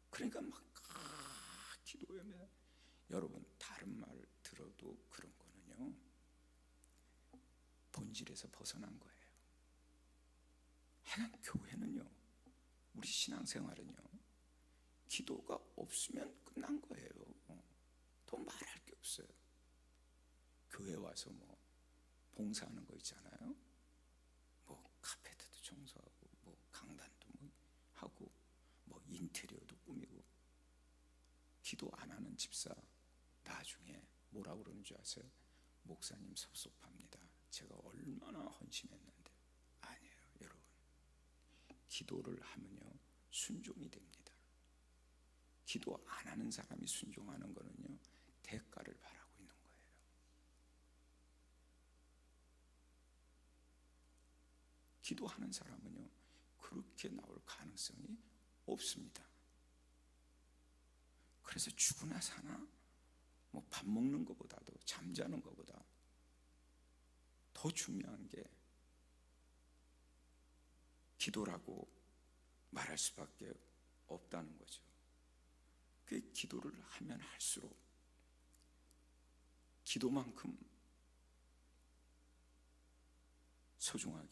그러니까 막 기도하면, 여러분 다른 말 들어도 그런 거는요, 본질에서 벗어난 거예요. 하여간 교회는요, 우리 신앙생활은요, 기도가 없으면 끝난 거예요. 더 말할 게 없어요. 교회 와서 뭐 봉사하는 거 있잖아요. 뭐 카페트도 청소하고, 뭐 강단도 뭐 하고, 뭐 인테리어도 꾸미고. 기도 안 하는 집사 나중에 뭐라 그러는 줄 아세요? 목사님 섭섭합니다. 제가 얼마나 헌신했는데. 아니에요, 여러분. 기도를 하면요, 순종이 됩니다. 기도 안 하는 사람이 순종하는 거는요, 대가를 바라고 있는 거예요. 기도하는 사람은요, 그렇게 나올 가능성이 없습니다. 그래서 죽으나 사나 뭐 밥 먹는 것보다도, 잠자는 것보다 더 중요한 게 기도라고 말할 수밖에 없다는 거죠. 그 기도를 하면 할수록 기도만큼 소중한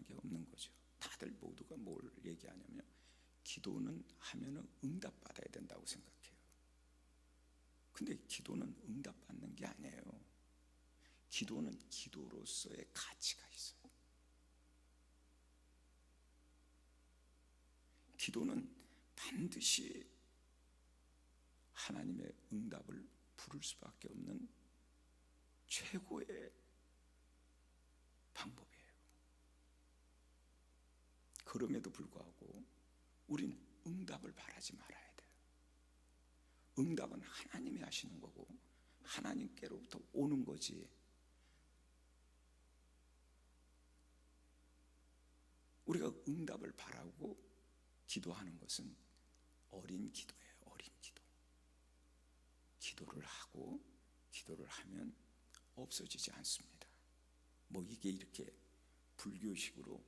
게 없는 거죠. 다들 모두가 뭘 얘기하냐면, 기도는 하면은 응답받아야 된다고 생각해요. 근데 기도는 응답받는 게 아니에요. 기도는 기도로서의 가치가 있어요. 기도는 반드시 하나님의 응답을 부를 수밖에 없는 최고의 방법이에요. 그럼에도 불구하고 우린 응답을 바라지 말아야 돼요. 응답은 하나님이 하시는 거고 하나님께로부터 오는 거지. 우리가 응답을 바라고 기도하는 것은 어린 기도예요. 어린 기도. 기도를 하고 기도를 하면 없어지지 않습니다. 뭐 이게 이렇게 불교식으로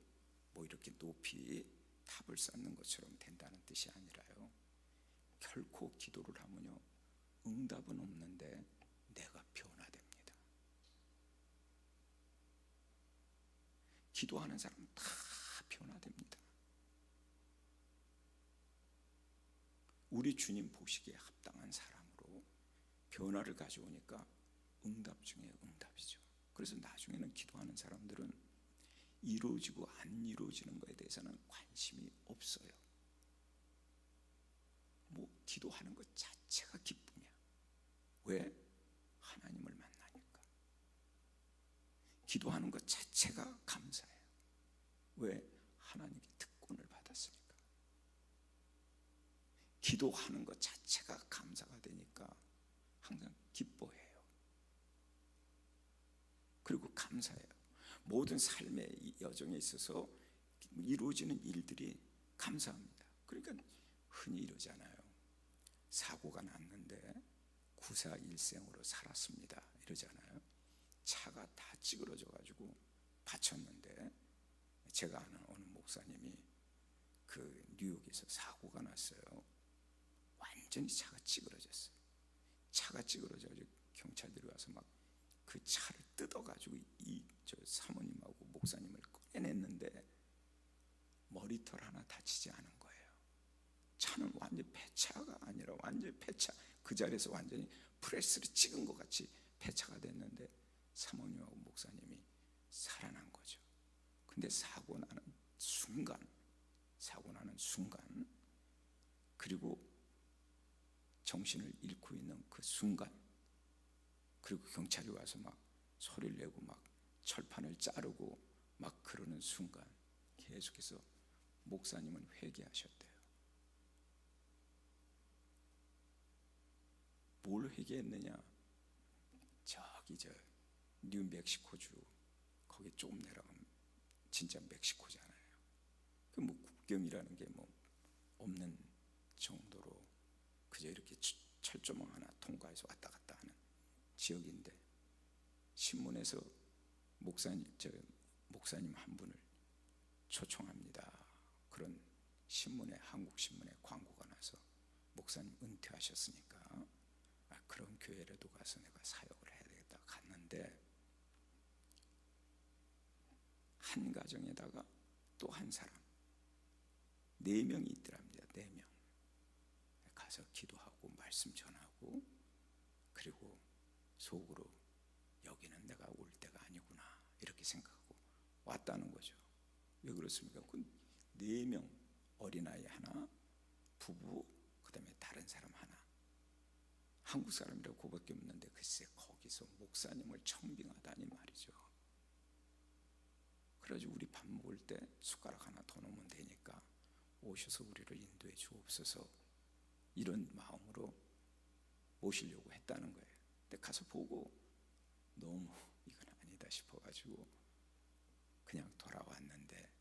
뭐 이렇게 높이 탑을 쌓는 것처럼 된다는 뜻이 아니라요, 결코 기도를 하면요, 응답은 없는데 내가 변화됩니다. 기도하는 사람은 다 변화됩니다. 우리 주님 보시기에 합당한 사람으로 변화를 가져오니까 응답 중에 응답이죠. 그래서 나중에는 기도하는 사람들은 이루어지고 안 이루어지는 것에 대해서는 관심이 없어요. 뭐 기도하는 것 자체가 기쁨이야. 왜? 하나님을 만나니까. 기도하는 것 자체가 감사해요. 왜? 하나님께 특권을 받았으니까. 기도하는 것 자체가 감사가 되니까 항상 기뻐해요. 그리고 감사해요. 모든 삶의 여정에 있어서 이루어지는 일들이 감사합니다. 그러니까 흔히 이러잖아요. 사고가 났는데 구사일생으로 살았습니다, 이러잖아요. 차가 다 찌그러져 가지고 받쳤는데, 제가 아는 어느 목사님이 그 뉴욕에서 사고가 났어요. 완전히 차가 찌그러졌어요. 차가 찌그러져 가지고 경찰들이 와서 막 그 차를 뜯어가지고 저 사모님하고 목사님을 꺼내냈는데 머리털 하나 다치지 않은 거예요. 차는 완전 폐차가 아니라 완전 폐차, 그 자리에서 완전히 프레스를 찍은 것 같이 폐차가 됐는데 사모님하고 목사님이 살아난 거죠. 근데 사고 나는 순간, 그리고 정신을 잃고 있는 그 순간, 그리고 경찰이 와서 막 소리를 내고 막 철판을 자르고 막 그러는 순간 계속해서 목사님은 회개하셨대요. 뭘 회개했느냐? 저기 저 뉴멕시코주 거기 조금 내려가면 진짜 멕시코잖아요. 그 뭐 국경이라는 게 뭐 없는 정도로 그저 이렇게 철조망 하나 통과해서 왔다 갔다 하는 지역인데, 신문에서 목사님 한 분을 초청합니다. 그런 신문에, 한국 신문에 광고가 나서 목사님 은퇴하셨으니까 그런 교회라도 가서 내가 사역을 해야 되겠다 갔는데, 한 가정에다가 또 한 사람 4명이 있더랍니다. 4명 가서 기도하고 말씀 전하고, 그리고 속으로 여기는 내가 올 때가 아니구나 이렇게 생각하고 왔다는 거죠. 왜 그렇습니까? 그 4명, 어린아이 하나, 부부, 그 다음에 다른 사람 하나, 한국 사람이라고 그밖에 없는데 글쎄 거기서 목사님을 청빙하다니 말이죠. 그래가지고 우리 밥 먹을 때 숟가락 하나 더 넣으면 되니까 오셔서 우리를 인도해 주옵소서, 이런 마음으로 모시려고 했다는 거예요. 근데 가서 보고 너무 이건 아니다 싶어가지고 그냥 돌아왔는데,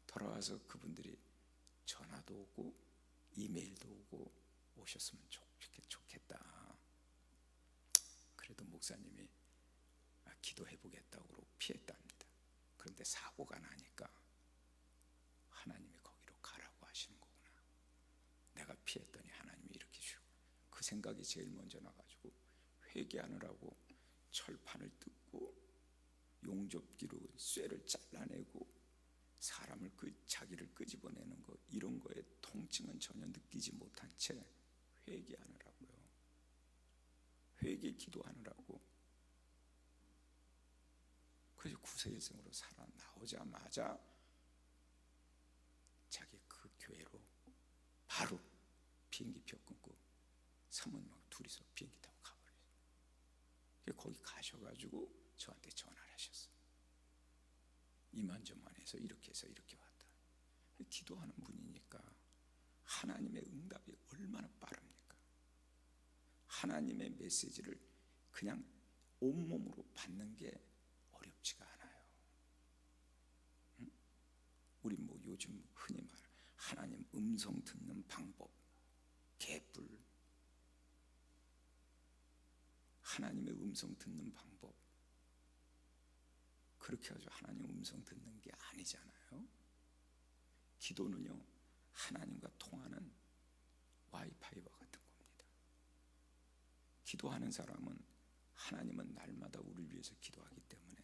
돌아와서 그분들이 전화도 오고 이메일도 오고 오셨으면 좋겠다. 그래도 목사님이 기도해 보겠다고 피했답니다. 그런데 사고가 나니까 하나님이 거기로 가라고 하시는 거구나. 내가 피했더니 하나님이 이렇게 주고, 그 생각이 제일 먼저 나가지고 회개하느라고 철판을 뜯고 용접기로 쇠를 잘라내고 사람을 자기를 끄집어내는 거, 이런 거에 통증은 전혀 느끼지 못한 채 회개하느라고요. 회개 기도하느라고. 그래서 구세일생으로 살아 나오자마자 자기 그 교회로 바로 비행기표 끊고 사모님하고 둘이서 비행기 타고 가버렸어요. 거기 가셔가지고 저한테 전화를 하셨어요. 이만저만해서 이렇게 해서 이렇게 왔다. 기도하는 분이니까 하나님의 응답이 얼마나 빠릅니까? 하나님의 메시지를 그냥 온몸으로 받는 게 어렵지가 않아요. 응? 우리 뭐 요즘 흔히 말 하나님 음성 듣는 방법, 개뿔. 하나님의 음성 듣는 방법, 그렇게 해서 하나님 음성 듣는 게 아니잖아요. 기도는요, 하나님과 통하는 와이파이와 같은 겁니다. 기도하는 사람은 하나님은 날마다 우리를 위해서 기도하기 때문에,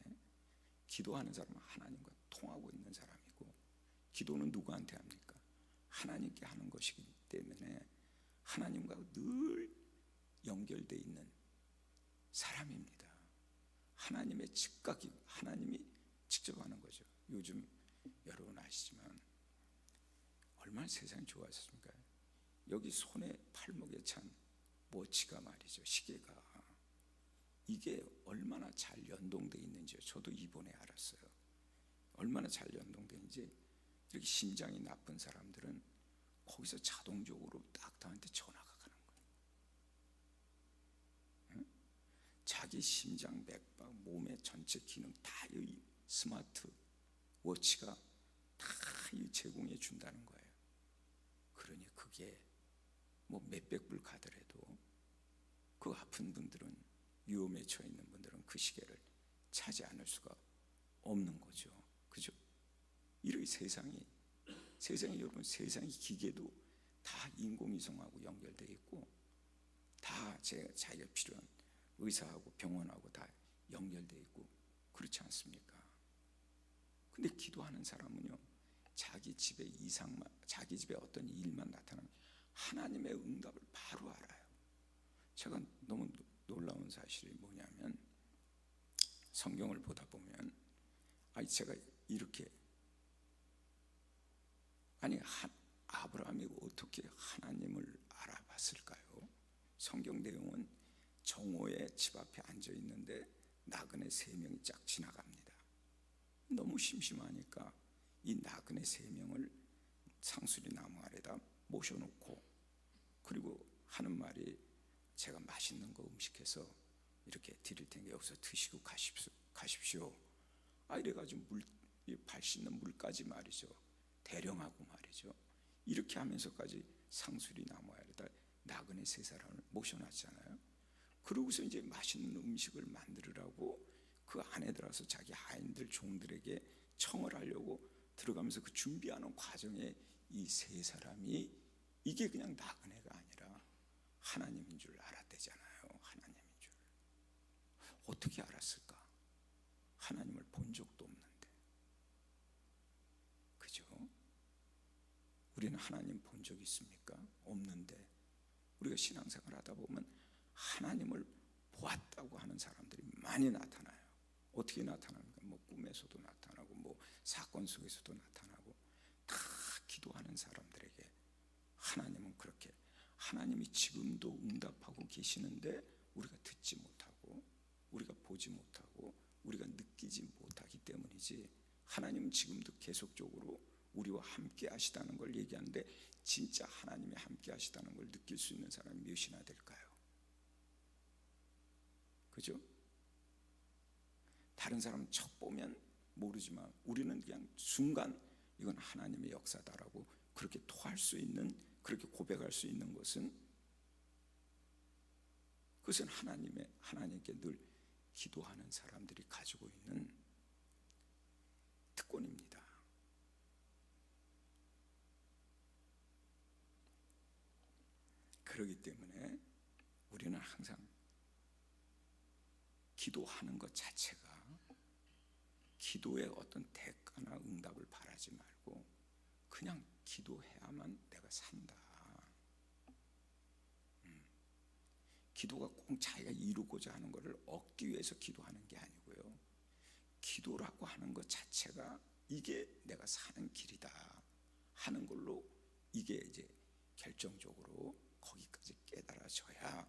기도하는 사람은 하나님과 통하고 있는 사람이고, 기도는 누구한테 합니까? 하나님께 하는 것이기 때문에 하나님과 늘 연결되어 있는 사람입니다. 하나님의 즉각이, 하나님이 직접 하는 거죠. 요즘 여러분 아시지만 얼마나 세상이 좋아졌습니까? 여기 손에 팔목에 찬 워치가 말이죠, 시계가, 이게 얼마나 잘 연동되어 있는지요. 저도 이번에 알았어요. 얼마나 잘 연동되는지. 이렇게 심장이 나쁜 사람들은 거기서 자동적으로 딱 나한테 전화가 가는 거예요. 응? 자기 심장, 맥박, 몸의 전체 기능 다 이 스마트 워치가 다 제공해 준다는 거예요. 그러니 그게 뭐 몇백 불 가더라도 그 아픈 분들은, 위험에 처해 있는 분들은 그 시계를 차지 않을 수가 없는 거죠. 그죠? 이렇게 세상이 여러분, 세상의 기계도 다 인공위성하고 연결되어 있고, 다 자기가 필요한 의사하고 병원하고 다 연결되어 있고, 그렇지 않습니까? 근데 기도하는 사람은요, 자기 집에 자기 집에 어떤 일만 나타나면 하나님의 응답을 바로 알아요. 제가 너무 놀라운 사실이 뭐냐면, 성경을 보다 보면 제가 이렇게, 아브라함이 어떻게 하나님을 알아봤을까요? 성경 내용은 정오에 집 앞에 앉아 있는데 나그네 3명이 쫙 지나갑니다. 너무 심심하니까 이 나그네 3명을 상수리 나무 아래다 모셔놓고, 그리고 하는 말이 제가 맛있는 거 음식해서 이렇게 드릴 테니까 여기서 드시고 가십시오. 이래가지고 발 씻는 물까지 말이죠, 대령하고 말이죠. 이렇게 하면서까지 상술이 나무에다 나그네 3사람을 모셔놨잖아요. 그러고서 이제 맛있는 음식을 만들으라고 그 안에 들어서 자기 하인들 종들에게 청을 하려고 들어가면서 그 준비하는 과정에 이 3사람이 이게 그냥 나그네가 아니라 하나님인 줄 알았대잖아요. 하나님인 줄. 어떻게 알았을까? 하나님을 본 적도 없는데. 그죠? 우리는 하나님 본 적 있습니까? 없는데. 우리가 신앙생활 하다 보면 하나님을 보았다고 하는 사람들이 많이 나타나요. 어떻게 나타납니까? 뭐 꿈에서도 나타나고 뭐 사건 속에서도 나타나고, 다 기도하는 사람들에게 하나님은 그렇게, 하나님이 지금도 응답하고 계시는데 우리가 듣지 못하고 우리가 보지 못하고 우리가 느끼지 못하기 때문이지, 하나님은 지금도 계속적으로 우리와 함께 하시다는 걸 얘기하는데, 진짜 하나님이 함께 하시다는 걸 느낄 수 있는 사람이 몇이나 될까요? 그죠? 다른 사람 척 보면 모르지만 우리는 그냥 순간 이건 하나님의 역사다라고 그렇게 토할 수 있는, 그렇게 고백할 수 있는 것은, 그것은 하나님께 늘 기도하는 사람들이 가지고 있는 특권입니다. 그렇기 때문에 우리는 항상 기도하는 것 자체가 기도의 어떤 대가나 응답을 바라지 말고 그냥 기도해야만 내가 산다. 기도가 꼭 자기가 이루고자 하는 것을 얻기 위해서 기도하는 게 아니고요, 기도라고 하는 것 자체가 이게 내가 사는 길이다 하는 걸로, 이게 이제 결정적으로 거기까지 깨달아져야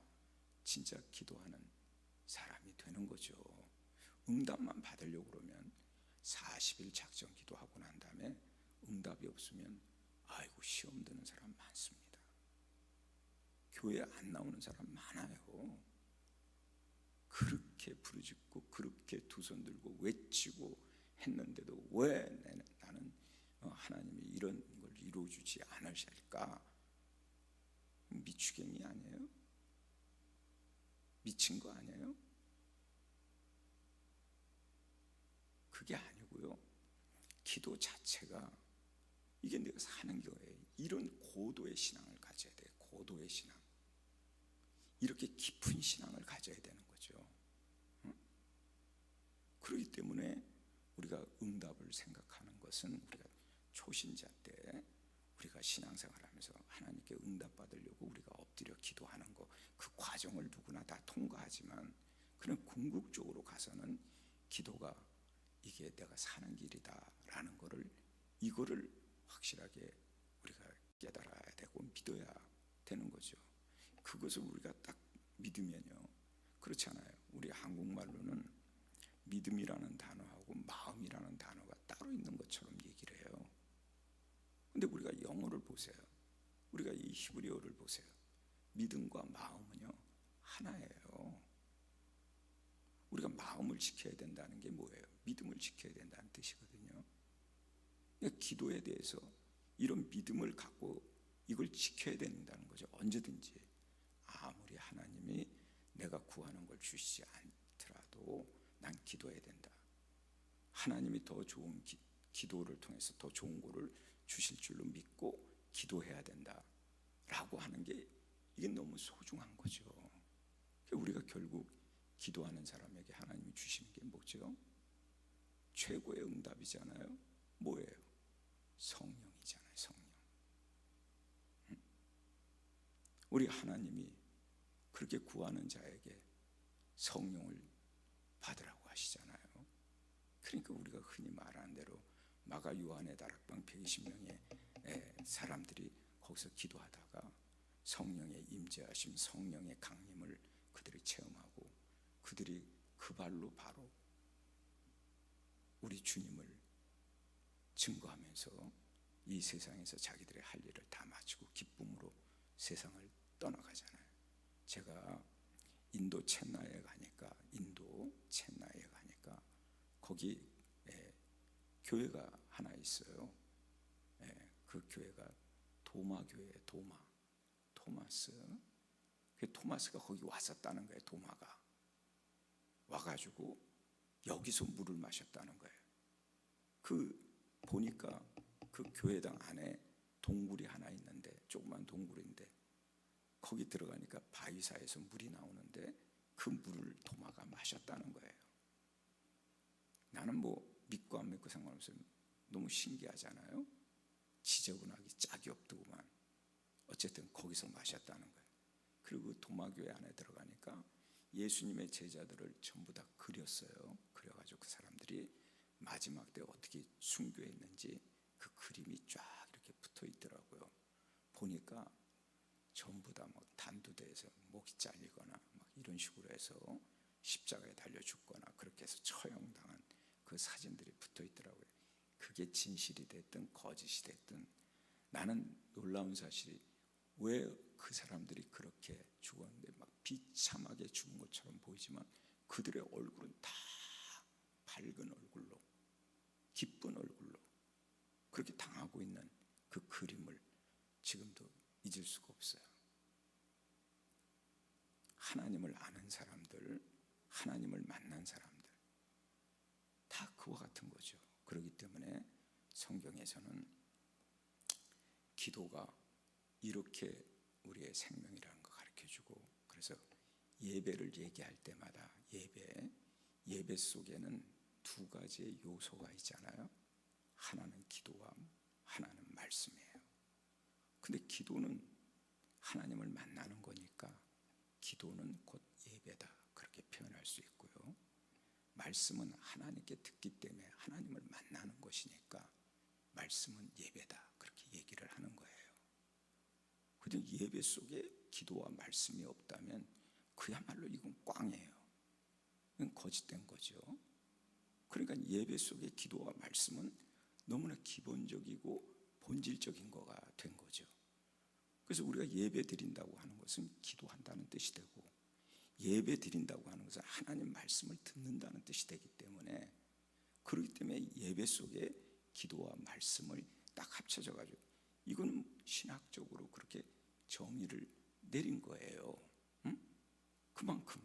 진짜 기도하는 사람이 되는 거죠. 응답만 받으려고 그러면 40일 작정 기도하고 난 다음에 응답이 없으면 아이고 시험 드는 사람 많습니다. 교회 안 나오는 사람 많아요. 그렇게 부르짖고 그렇게 두 손 들고 외치고 했는데도 왜 나는 하나님이 이런 걸 이루어주지 않으실까? 미추갱이 아니에요? 미친 거 아니에요? 그게 아니고요, 기도 자체가 이게 내가 사는 거예요. 이런 고도의 신앙을 가져야 돼요. 고도의 신앙. 이렇게 깊은 신앙을 가져야 되는 거죠. 그렇기 때문에 우리가 응답을 생각하는 것은, 우리가 초신자 때 우리가 신앙생활하면서 하나님께 응답 받으려고 우리가 엎드려 기도하는 거, 그 과정을 누구나 다 통과하지만, 그런 궁극적으로 가서는 기도가 이게 내가 사는 길이다라는 거를, 이거를 확실하게 우리가 깨달아야 되고 믿어야 되는 거죠. 그것을 우리가 딱 믿으면요, 그렇잖아요. 우리 한국말로는 믿음이라는 단어하고 마음이라는 단어가 따로 있는 것처럼 얘기를 해요. 근데 우리가 영어를 보세요. 우리가 이 히브리어를 보세요. 믿음과 마음은요 하나예요. 우리가 마음을 지켜야 된다는 게 뭐예요? 믿음을 지켜야 된다는 뜻이거든요. 그러니까 기도에 대해서 이런 믿음을 갖고 이걸 지켜야 된다는 거죠. 언제든지 아무리 하나님이 내가 구하는 걸 주시지 않더라도 난 기도해야 된다. 하나님이 더 좋은 기도를 통해서 더 좋은 거를 주실 줄로 믿고 기도해야 된다 라고 하는 게, 이게 너무 소중한 거죠. 우리가 결국 기도하는 사람에게 하나님이 주시는 게 뭐죠? 최고의 응답이잖아요. 뭐예요? 성령이잖아요. 성령. 우리 하나님이 그렇게 구하는 자에게 성령을 받으라고 하시잖아요. 그러니까 우리가 흔히 말하는 대로 마가 요한의 다락방 120명의 사람들이 거기서 기도하다가 성령의 임재하심, 성령의 강림을 그들이 체험하고, 그들이 그 발로 바로 우리 주님을 증거하면서 이 세상에서 자기들의 할 일을 다 마치고 기쁨으로 세상을 떠나가잖아요. 제가 인도 첸나이에 가니까 거기 교회가 하나 있어요. 그 교회가 도마 교회, 토마스. 그 토마스가 거기 왔었다는 거예요. 도마가 와가지고 여기서 물을 마셨다는 거예요. 보니까 그 교회당 안에 동굴이 하나 있는데, 조그만 동굴인데 거기 들어가니까 바위사에서 물이 나오는데 그 물을 도마가 마셨다는 거예요. 나는 뭐 믿고 안 믿고 상관없어요. 너무 신기하잖아요. 지저분하기 짝이 없더구만. 어쨌든 거기서 마셨다는 거예요. 그리고 도마교회 안에 들어가니까 예수님의 제자들을 전부 다 그렸어요. 그려가지고 그 사람들이 마지막 때 어떻게 순교했는지 그 그림이 쫙 이렇게 붙어 있더라고요. 보니까 전부 다 막 단두대에서 목이 잘리거나 막 이런 식으로 해서 십자가에 달려 죽거나 그렇게 해서 처형당한 그 사진들이 붙어 있더라고요. 그게 진실이 됐든 거짓이 됐든, 나는 놀라운 사실이, 왜 그 사람들이 그렇게 죽었는데 막 비참하게 죽은 것처럼 보이지만 그들의 얼굴은 다 밝은 얼굴로, 기쁜 얼굴로 그렇게 당하고 있는 그 그림을 지금도 잊을 수가 없어요. 하나님을 아는 사람들, 하나님을 만난 사람들 다 그와 같은 거죠. 그렇기 때문에 성경에서는 기도가 이렇게 우리의 생명이라는 거 가르쳐주고, 그래서 예배를 얘기할 때마다 예배 속에는 두 가지의 요소가 있잖아요. 하나는 기도함, 하나는 말씀이에요. 근데 기도는 하나님을 만나는 거니까 기도는 곧 예배다, 그렇게 표현할 수 있고요. 말씀은 하나님께 듣기 때문에 하나님을 만나는 것이니까 말씀은 예배다, 그렇게 얘기를 하는 거예요. 그런데 예배 속에 기도와 말씀이 없다면 그야말로 이건 꽝이에요. 이건 거짓된 거죠. 그러니까 예배 속에 기도와 말씀은 너무나 기본적이고 본질적인 거가 된 거죠. 그래서 우리가 예배 드린다고 하는 것은 기도한다는 뜻이 되고, 예배 드린다고 하는 것은 하나님 말씀을 듣는다는 뜻이 되기 때문에, 그렇기 때문에 예배 속에 기도와 말씀을 딱 합쳐져 가지고, 이거는 신학적으로 그렇게 정의를 내린 거예요. 그만큼.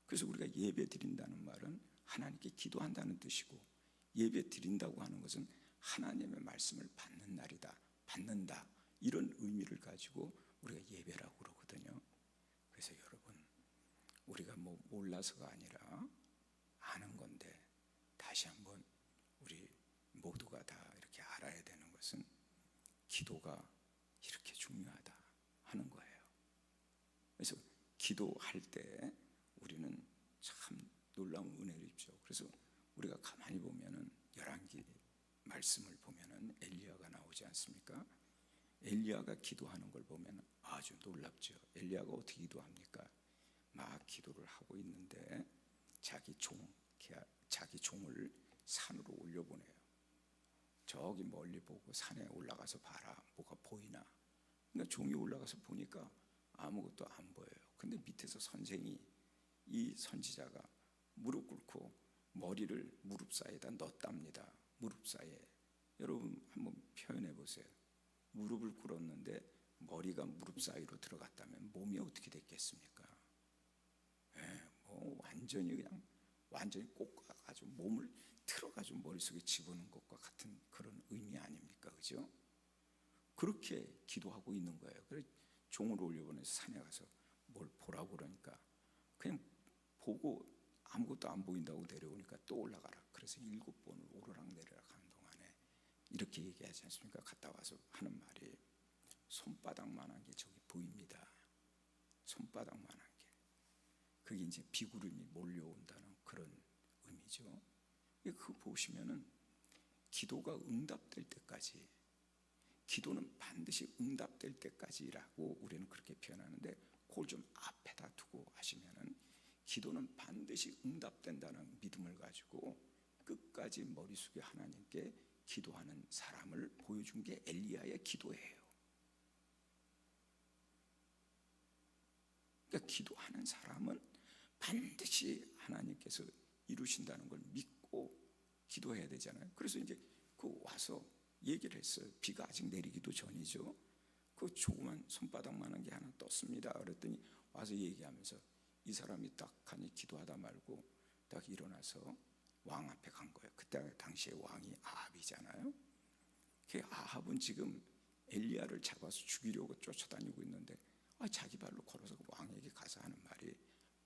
그래서 우리가 예배 드린다는 말은 하나님께 기도한다는 뜻이고, 예배 드린다고 하는 것은 하나님의 말씀을 받는 날이다, 받는다, 이런 의미를 가지고 우리가 예배라고 그러거든요. 그래서 여러분, 우리가 뭐 몰라서가 아니라 아는 건데, 다시 한번 우리 모두가 다 이렇게 알아야 되는 것은 기도가 이렇게 중요하다 하는 거예요. 그래서 기도할 때 우리는 참 놀라운 은혜를 입죠. 그래서 우리가 가만히 보면은 열왕기 말씀을 보면은 엘리야가 나오지 않습니까? 엘리야가 기도하는 걸 보면 아주 놀랍죠. 엘리야가 어떻게 기도합니까? 막 기도를 하고 있는데 자기 종을 산으로 올려보내요. 저기 멀리 보고 산에 올라가서 봐라, 뭐가 보이나. 그러니까 종이 올라가서 보니까 아무것도 안 보여요. 근데 밑에서 이 선지자가 무릎 꿇고 머리를 무릎 사이에다 넣었답니다. 무릎 사이에. 여러분 한번 표현해 보세요. 무릎을 꿇었는데 머리가 무릎 사이로 들어갔다면 몸이 어떻게 됐겠습니까? 뭐 완전히 꽂아가지고 몸을 틀어가지고 머릿속에 집어넣은 것과 같은 그런 의미 아닙니까? 그죠? 그렇게 기도하고 있는 거예요. 그래서 종을 올려보내서 산에 가서 뭘 보라고 그러니까 그냥 보고 아무것도 안 보인다고 내려오니까 또 올라가라. 그래서 7번을 오르락내리락 하는 동안에 이렇게 얘기하지 않습니까? 갔다 와서 하는 말이, 손바닥만한 게 저기 보입니다. 손바닥만한 게. 그게 이제 비구름이 몰려온다는 그런 의미죠. 그거 보시면은 기도가 응답될 때까지, 기도는 반드시 응답될 때까지라고 우리는 그렇게 표현하는데, 그걸 좀 앞에다 두고 하시면은 기도는 반드시 응답된다는 믿음을 가지고 끝까지 머릿속에 하나님께 기도하는 사람을 보여준 게 엘리야의 기도예요. 그러니까 기도하는 사람은 반드시 하나님께서 이루신다는 걸 믿고 기도해야 되잖아요. 그래서 이제 그 와서 얘기를 했어요. 비가 아직 내리기도 전이죠. 그 조그만 손바닥만한 게 하나 떴습니다. 그랬더니 와서 얘기하면서 이 사람이 딱 하니 기도하다 말고 딱 일어나서 왕 앞에 간 거예요. 그때 당시에 왕이 아합이잖아요. 그 아합은 지금 엘리야를 잡아서 죽이려고 쫓아다니고 있는데 자기 발로 걸어서 왕에게 가서 하는 말이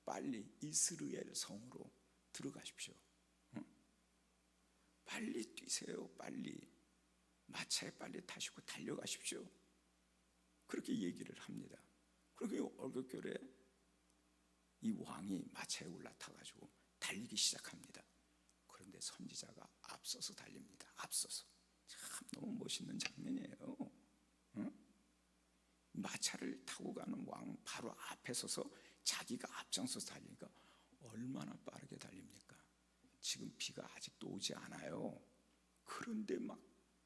빨리 이스라엘 성으로 들어가십시오. 빨리 뛰세요. 빨리 마차에 빨리 타시고 달려가십시오. 그렇게 얘기를 합니다. 그리고 얼굴결에 이 왕이 마차에 올라타가지고 달리기 시작합니다. 그런데 선지자가 앞서서 달립니다. 앞서서. 참 너무 멋있는 장면이에요. 마차를 타고 가는 왕 바로 앞에 서서 자기가 앞장서서 달리니까 얼마나 빠르게 달립니까? 지금 비가 아직도 오지 않아요. 그런데 막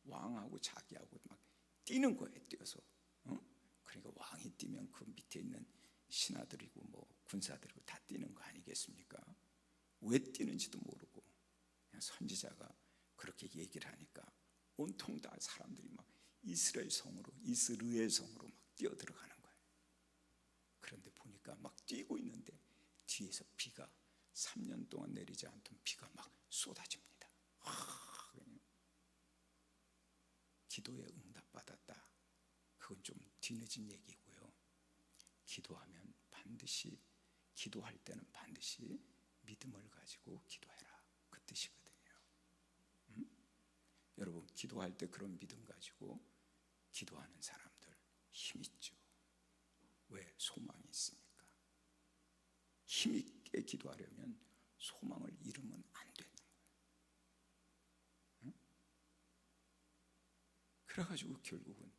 왕하고 자기하고 막 뛰는 거예요. 뛰어서. 그러니까 왕이 뛰면 그 밑에 있는 신하들이고 뭐 군사들이고 다 뛰는 거 아니겠습니까? 왜 뛰는지도 모르고 그냥 선지자가 그렇게 얘기를 하니까 온통 다 사람들이 막 이스라엘 성으로 막 뛰어 들어가는 거예요. 그런데 보니까 막 뛰고 있는데 뒤에서 비가 3년 동안 내리지 않던 비가 막 쏟아집니다. 기도에 응답받았다. 그건 좀 뒤늦은 얘기고요. 기도하면 반드시, 기도할 때는 반드시 믿음을 가지고 기도해라, 그 뜻이거든요. 여러분, 기도할 때 그런 믿음 가지고 기도하는 사람들 힘있죠. 왜? 소망이 있으니까. 힘있게 기도하려면 소망을 잃으면 안 되는 거예요. 그래가지고 결국은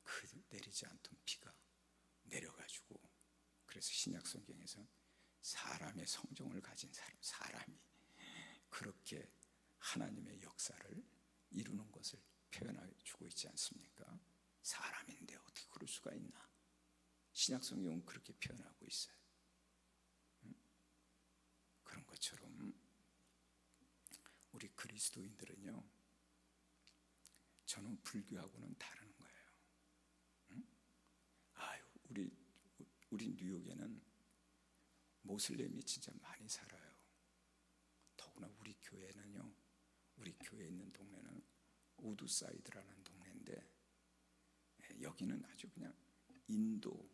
그 내리지 않던 비가 내려가지고, 그래서 신약 성경에서 사람의 성정을 가진 사람이 그렇게 하나님의 역사를 이루는 것을 표현해 주고 있지 않습니까? 사람인데 어떻게 그럴 수가 있나? 신약 성경은 그렇게 표현하고 있어요. 그런 것처럼 우리 그리스도인들은요, 저는 불교하고는 다른 거예요. 우리 뉴욕에는 모슬렘이 진짜 많이 살아요. 더구나 우리 교회는요, 우리 교회 있는 동네는 우드사이드라는 동네인데, 여기는 아주 그냥 인도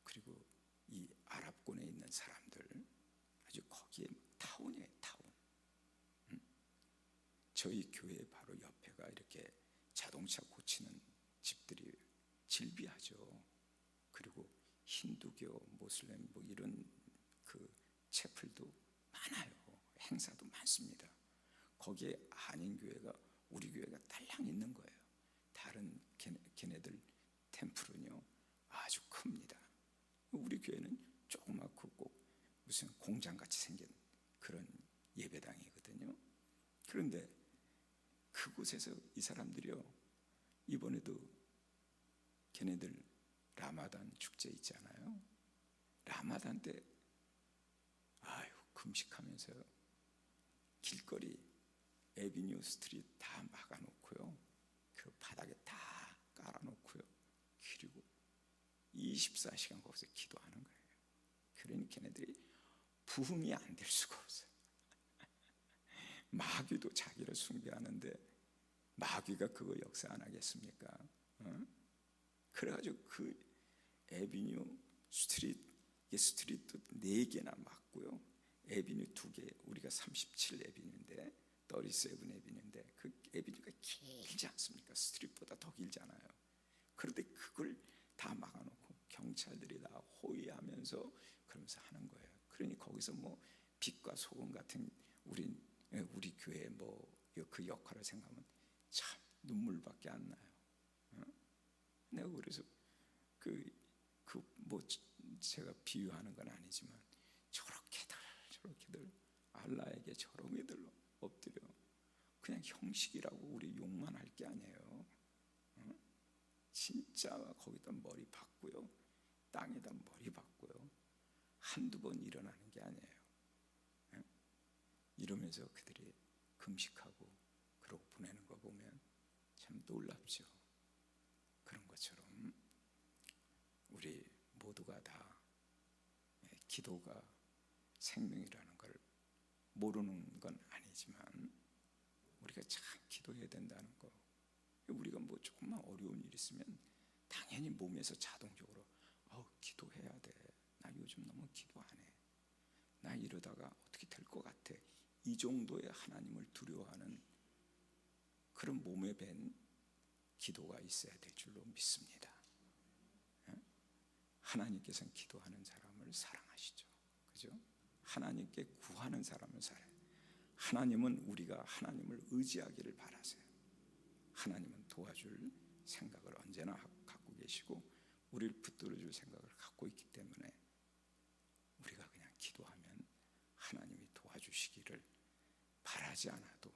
그리고 이 아랍권에 있는 사람들, 아주 거기에 타운이에요, 타운. 저희 교회 바로 옆에가 이렇게 자동차 고치는 집들이 질비하죠. 그리고 힌두교, 모슬렘 뭐 이런 그 채플도 많아요. 행사도 많습니다. 거기에 한인교회가, 우리 교회가 딸랑 있는 거예요. 다른 걔네들 템플은요 아주 큽니다. 우리 교회는 조그맣고 꼭 무슨 공장같이 생긴 그런 예배당이거든요. 그런데 그곳에서 이 사람들이요, 이번에도 걔네들 라마단 축제 있잖아요. 라마단 때 금식하면서 길거리 에비뉴 스트리트 다 막아놓고요, 그 바닥에 다 깔아놓고요, 그리고 24시간 거기서 기도하는 거예요. 그러니 걔네들이 부흥이 안 될 수가 없어요. 마귀도 자기를 숭배하는데 마귀가 그거 역사 안 하겠습니까? 그래가지고 그 에비뉴 스트리트 4개나 막고요, 에비뉴 2개, 우리가 37 에비뉴인데 37 에비뉴인데 그 에비뉴가 길지 않습니까? 스트리트보다 더 길잖아요. 그런데 그걸 다 막아놓고 경찰들이 다 호위하면서 그러면서 하는 거예요. 그러니 거기서 뭐 빛과 소금 같은 우리 교회 뭐 그 역할을 생각하면 참 눈물밖에 안 나요. 내가 그래서 뭐 제가 비유하는 건 아니지만 저렇게들 알라에게 저렇게들 엎드려 그냥 형식이라고 우리 욕만 할 게 아니에요. 진짜 거기다 머리 박고요, 땅에다 머리 박고요, 한두 번 일어나는 게 아니에요. 예? 이러면서 그들이 금식하고 그러고 보내는 거 보면 참 놀랍죠. 그런 것처럼 우리 모두가 다 기도가 생명이라는 걸 모르는 건 아니지만 우리가 참 기도해야 된다는 거, 우리가 뭐 조금만 어려운 일 있으면 당연히 몸에서 자동적으로 기도해야 돼. 나 요즘 너무 기도 안 해. 나 이러다가 어떻게 될 것 같아. 이 정도의 하나님을 두려워하는 그런 몸에 밴 기도가 있어야 될 줄로 믿습니다. 하나님께서는 기도하는 사람을 사랑하시죠. 그죠? 하나님께 구하는 사람을 사랑해요. 하나님은 우리가 하나님을 의지하기를 바라세요. 하나님은 도와줄 생각을 언제나 갖고 계시고 우리를 붙들어줄 생각을 갖고 있기 때문에 우리가 그냥 기도하면 하나님이 도와주시기를 바라지 않아도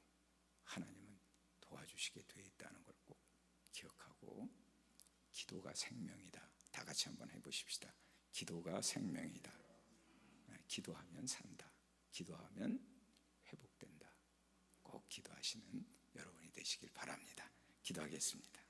하나님은 도와주시게 돼 있다는 걸 꼭 기억하고, 기도가 생명이다. 다 같이 한번 해보십시다. 기도가 생명이다. 기도하면 산다. 기도하면 회복된다. 꼭 기도하시는 여러분이 되시길 바랍니다. 기도하겠습니다.